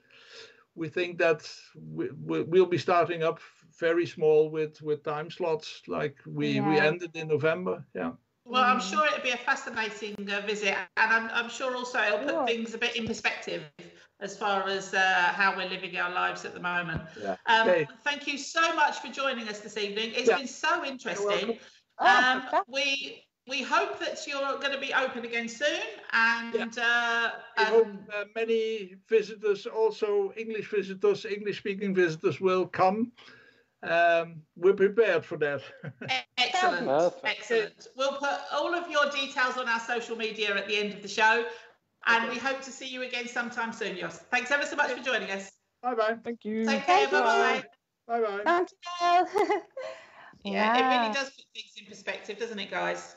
we think that we'll be starting up very small with time slots like we ended in November. Yeah. Well, I'm sure it'll be a fascinating visit, and I'm sure also it'll put things a bit in perspective as far as how we're living our lives at the moment. Yeah. Thank you so much for joining us this evening. It's been so interesting. We hope that you're going to be open again soon, and I hope many visitors, also English-speaking visitors, will come. We're prepared for that. Excellent. Excellent. We'll put all of your details on our social media at the end of the show, and we hope to see you again sometime soon, Jos. Thanks ever so much for joining us. Bye-bye. Thank you. Take care. Bye-bye. Bye-bye. Thank you. Yeah, it really does put things in perspective, doesn't it, guys?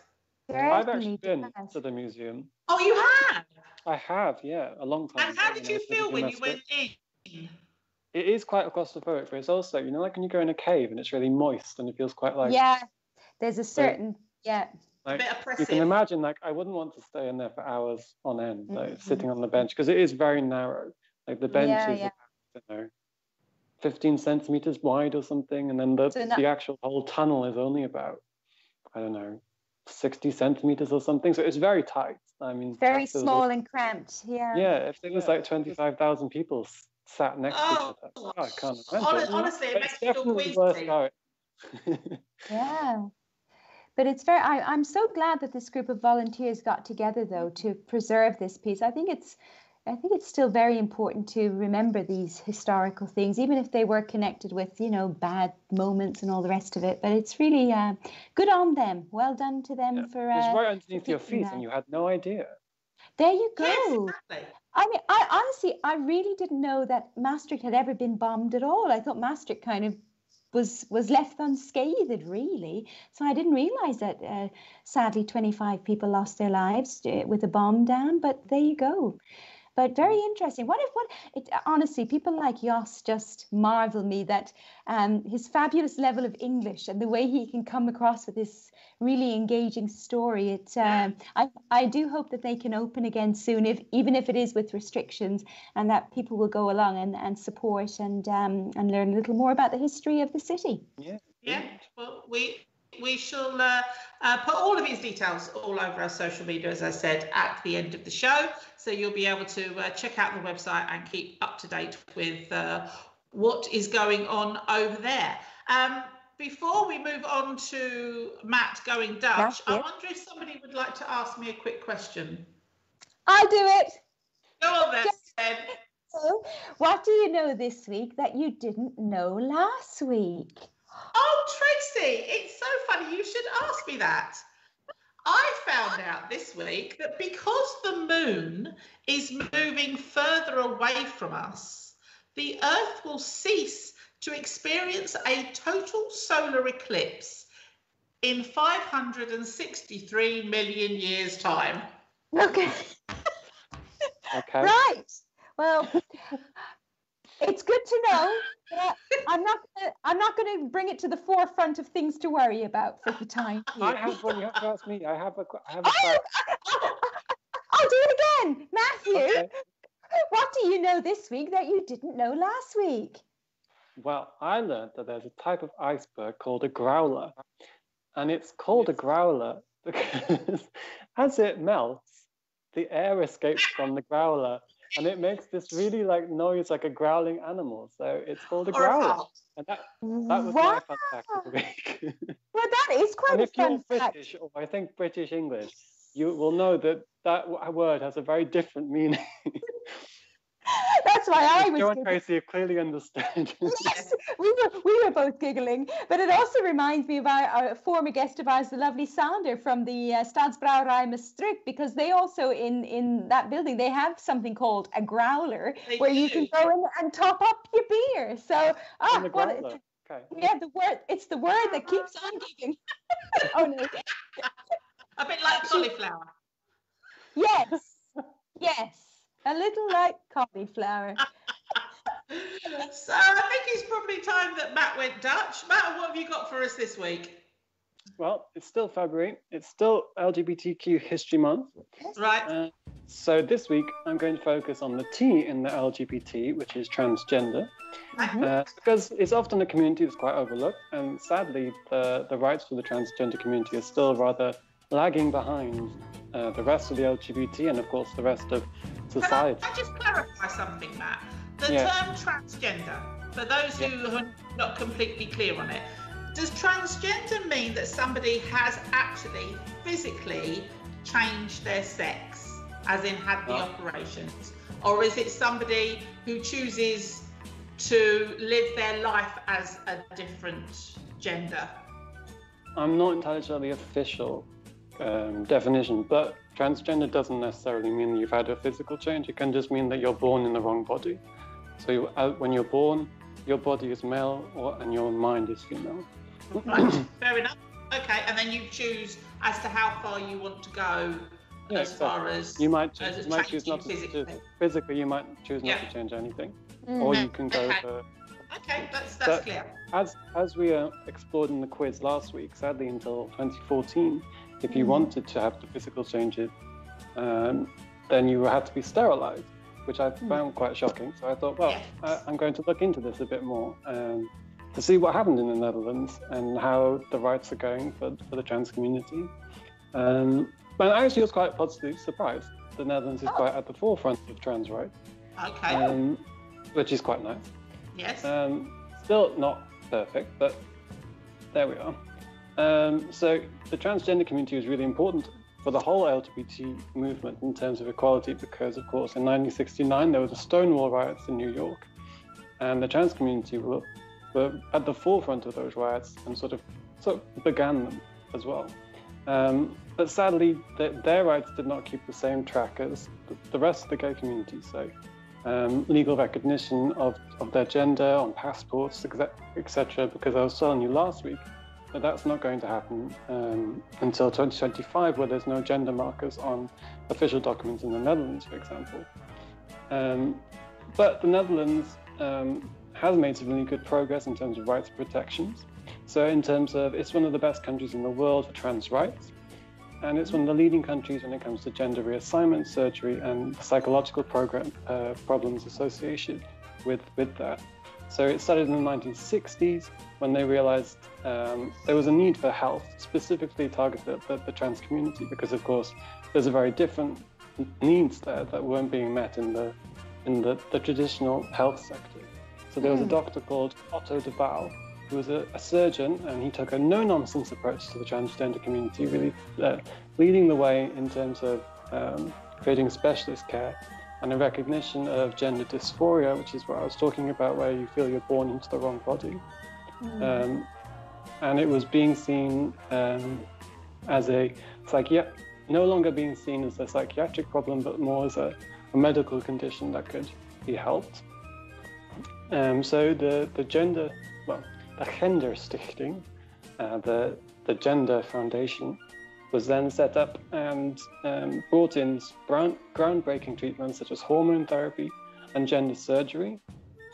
I've actually been to the museum. Oh, you have? I have, yeah, a long time And how did you feel when you went in? It is quite claustrophobic, but it's also, you know, like when you go in a cave and it's really moist and it feels quite like... Yeah, there's a certain, like, a bit oppressive. You can imagine, like, I wouldn't want to stay in there for hours on end, like, sitting on the bench, because it is very narrow. Like, the bench is, about, I don't know, 15 centimeters wide or something, and then the actual whole tunnel is only about, I don't know, 60 centimeters or something. So it's very tight. I mean, very small and cramped. Yeah. Yeah, if there was like 25,000 people sat next to each other, I can't imagine. Honestly, it makes me feel queasy. Yeah. But it's very, I'm so glad that this group of volunteers got together, though, to preserve this piece. I think it's still very important to remember these historical things, even if they were connected with, you know, bad moments and all the rest of it. But it's really good on them. Well done to them for. It was right underneath your feet, and you had no idea. There you go. Yes, exactly. I mean, I really didn't know that Maastricht had ever been bombed at all. I thought Maastricht kind of was left unscathed, really. So I didn't realise that, sadly, 25 people lost their lives with a bomb down. But there you go. But very interesting. Honestly, people like Jos just marvel me that his fabulous level of English and the way he can come across with this really engaging story. I do hope that they can open again soon, even if it is with restrictions, and that people will go along and support and learn a little more about the history of the city. Yeah. Well, we shall put all of his details all over our social media, as I said, at the end of the show. So you'll be able to check out the website and keep up to date with what is going on over there. Before we move on to Matt going Dutch, I wonder if somebody would like to ask me a quick question. I'll do it. Go on then. So, what do you know this week that you didn't know last week? Oh, Tracy, it's so funny you should ask me that. I found out this week that because the moon is moving further away from us, the Earth will cease to experience a total solar eclipse in 563 million years' time. Okay. Right. Well, it's good to know. I'm not going to bring it to the forefront of things to worry about for the time being. I have one. You have to ask me. I have a I'll do it again, Matthew. Okay. What do you know this week that you didn't know last week? Well, I learned that there's a type of iceberg called a growler, and it's called a growler because as it melts, the air escapes from the growler and it makes this really like noise, like a growling animal. So it's called a growler. And that was my fun fact of the week. Well, that is quite a fun fact. If you're British, or I think British English, you will know that word has a very different meaning. That's why I was. Joe and Tracy clearly understood. Yes, we were both giggling. But it also reminds me of a former guest of ours, the lovely Sander from the Stadsbrouwerij Maastricht, because they also in that building they have something called a growler, where you can go in and top up your beer. So yeah, it's the word that keeps on giving. Oh no. A bit like cauliflower. Yes. A little like cauliflower. So I think it's probably time that Matt went Dutch. Matt, what have you got for us this week? Well, it's still February. It's still LGBTQ History Month. Right. So this week, I'm going to focus on the T in the LGBT, which is transgender. Because it's often a community that's quite overlooked. And sadly, the rights for the transgender community are still rather lagging behind the rest of the LGBT and, of course, the rest of society. Can I just clarify something, Matt? The term transgender, for those who are not completely clear on it, does transgender mean that somebody has actually physically changed their sex, as in had the operations? Or is it somebody who chooses to live their life as a different gender? I'm not entirely sure the official definition, but transgender doesn't necessarily mean that you've had a physical change. It can just mean that you're born in the wrong body. So when you're born, your body is male and your mind is female. Right, fair enough. Okay, and then you choose as to how far you want to go far as you might choose not to physically. You might choose not to change anything, or you can go for. Okay, that's clear. As we explored in the quiz last week, sadly until 2014, if you wanted to have the physical changes, then you had to be sterilized, which I found quite shocking. So I thought, well, I'm going to look into this a bit more to see what happened in the Netherlands and how the rights are going for the trans community. But I actually was quite positively surprised. The Netherlands is quite at the forefront of trans rights. Okay. Which is quite nice. Yes. Still not perfect, but there we are. So the transgender community is really important for the whole LGBT movement in terms of equality, because of course in 1969 there was the Stonewall riots in New York, and the trans community were at the forefront of those riots and sort of began them as well. But sadly, their rights did not keep the same track as the rest of the gay community. So legal recognition of their gender on passports, etc. Because I was telling you last week that that's not going to happen until 2025, where there's no gender markers on official documents in the Netherlands, for example. But the Netherlands has made some really good progress in terms of rights protections. So in terms of, it's one of the best countries in the world for trans rights. And it's one of the leading countries when it comes to gender reassignment surgery and psychological problems associated with that. So it started in the 1960s when they realized there was a need for health specifically targeted at the trans community, because of course there's a very different needs there that weren't being met in the traditional health sector. So there was a doctor called Otto de Pauw, who was a surgeon, and he took a no-nonsense approach to the transgender community, really leading the way in terms of creating specialist care and a recognition of gender dysphoria, which is what I was talking about, where you feel you're born into the wrong body. And it was being seen as no longer being seen as a psychiatric problem, but more as a medical condition that could be helped. So the Genderstichting, the Gender Foundation, was then set up and brought in groundbreaking treatments such as hormone therapy and gender surgery,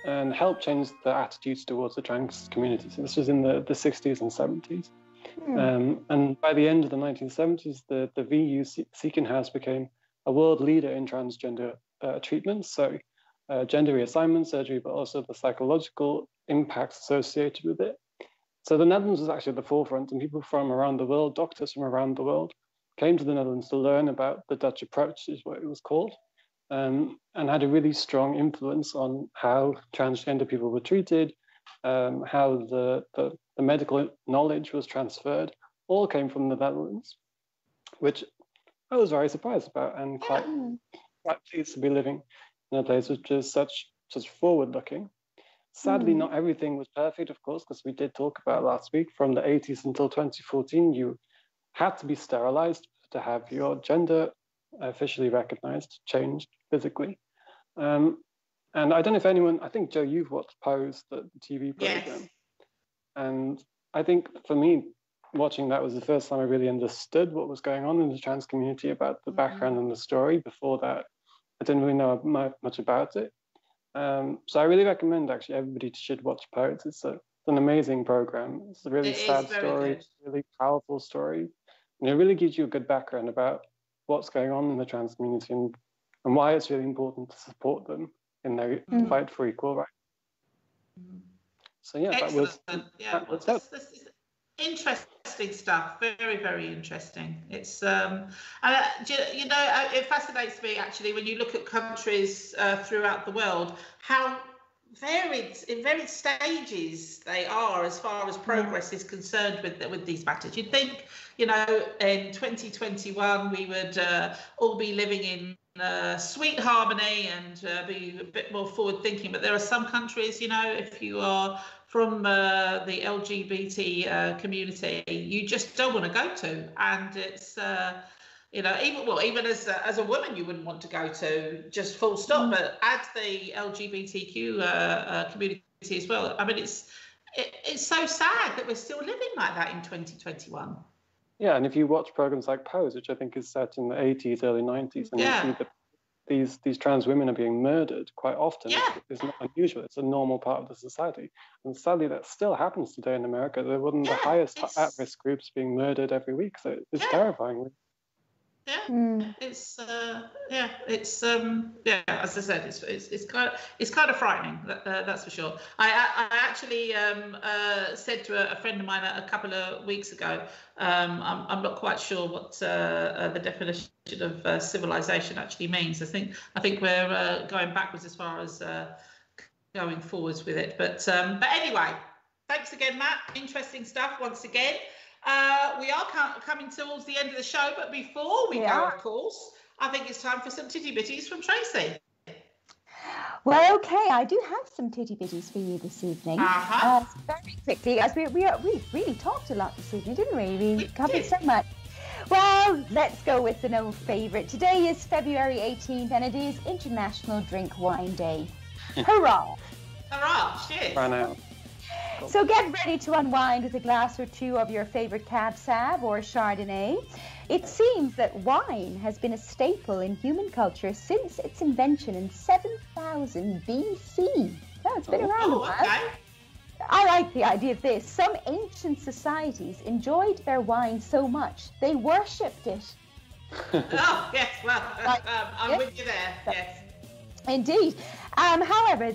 and helped change the attitudes towards the trans community. So this was in the 60s and 70s. And by the end of the 1970s, the VU Ziekenhuis became a world leader in transgender treatments. So gender reassignment surgery, but also the psychological impacts associated with it. So the Netherlands was actually at the forefront, and people from around the world, doctors from around the world, came to the Netherlands to learn about the Dutch approach, is what it was called. and had a really strong influence on how transgender people were treated, how the medical knowledge was transferred, all came from the Netherlands, which I was very surprised about, and quite pleased to be living in a place which is such forward-looking. Sadly, not everything was perfect, of course, because we did talk about last week. From the 80s until 2014, you had to be sterilized to have your gender officially recognized, changed physically. And I don't know if anyone, I think, Joe, you've watched Pose, the TV program. Yes. And I think for me, watching that was the first time I really understood what was going on in the trans community, about the background and the story. Before that, I didn't really know much about it. So I really recommend, actually, everybody should watch Pose. It's an amazing program. It's a really sad story, it's a really powerful story. And it really gives you a good background about what's going on in the trans community and why it's really important to support them in their fight for equal rights. So yeah, excellent. that was interesting stuff. Very, very interesting. It's it fascinates me actually when you look at countries throughout the world, how varied stages they are as far as progress is concerned with these matters. You'd think, in 2021 we would all be living in sweet harmony and be a bit more forward thinking, but there are some countries, if you are from the LGBT community, you just don't want to go to, and it's even as a woman you wouldn't want to go to, just full stop. But add the LGBTQ community as well. I mean, it's so sad that we're still living like that in 2021. Yeah, and if you watch programs like Pose, which I think is set in the 80s, early 90s, and you see that these trans women are being murdered quite often. It's not unusual. It's a normal part of the society. And sadly, that still happens today in America. They're one of the highest at-risk groups being murdered every week. So it's terrifying. As I said, it's kind of frightening. That's for sure. I actually said to a friend of mine a couple of weeks ago. I'm not quite sure what the definition of civilization actually means. I think we're going backwards as far as going forwards with it. But anyway, thanks again, Matt. Interesting stuff once again. We are coming towards the end of the show, but before we go, of course, I think it's time for some titty bitties from Tracy. Well, okay, I do have some titty bitties for you this evening. Very quickly, as we really talked a lot this evening, didn't we? We covered so much. Well, let's go with an old favourite. Today is February 18th, and it is International Drink Wine Day. Hurrah! Hurrah! Cheers! Right now. So get ready to unwind with a glass or two of your favourite Cab Sav or Chardonnay. It seems that wine has been a staple in human culture since its invention in 7000 BC. Oh, it's been around a while. Okay. I like the idea of this. Some ancient societies enjoyed their wine so much they worshipped it. Oh, yes, well, I'm with you there, yes. Indeed. However,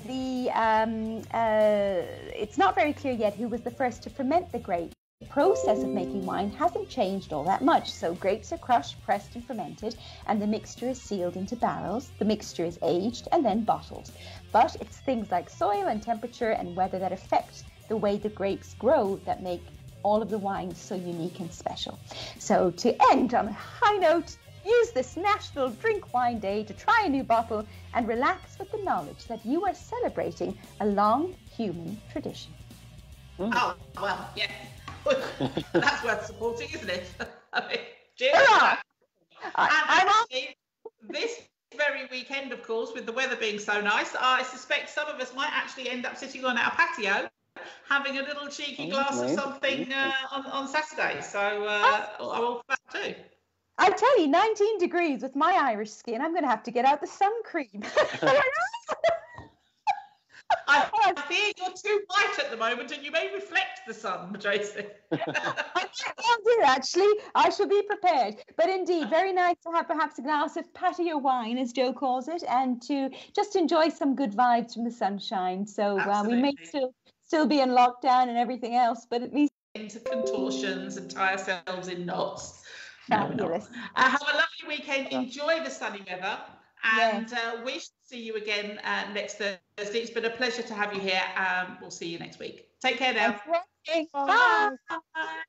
it's not very clear yet who was the first to ferment the grape. The process of making wine hasn't changed all that much. So grapes are crushed, pressed and fermented, and the mixture is sealed into barrels. The mixture is aged and then bottled. But it's things like soil and temperature and weather that affect the way the grapes grow that make all of the wines so unique and special. So to end on a high note, use this National Drink Wine Day to try a new bottle and relax with the knowledge that you are celebrating a long human tradition. Oh, well, yes. That's worth supporting, isn't it? I mean, cheers. This very weekend, of course, with the weather being so nice, I suspect some of us might actually end up sitting on our patio having a little cheeky glass of something on Saturday. So I'm all for that too. I tell you, 19 degrees with my Irish skin, I'm going to have to get out the sun cream. I fear you're too white at the moment and you may reflect the sun, Tracy. I will do, actually. I shall be prepared. But indeed, very nice to have perhaps a glass of patio wine, as Joe calls it, and to just enjoy some good vibes from the sunshine. So we may still be in lockdown and everything else, but at least... into contortions and tie ourselves in knots. Fabulous. Have a lovely weekend. Enjoy the sunny weather. And we shall see you again next Thursday. It's been a pleasure to have you here. We'll see you next week. Take care now. Bye.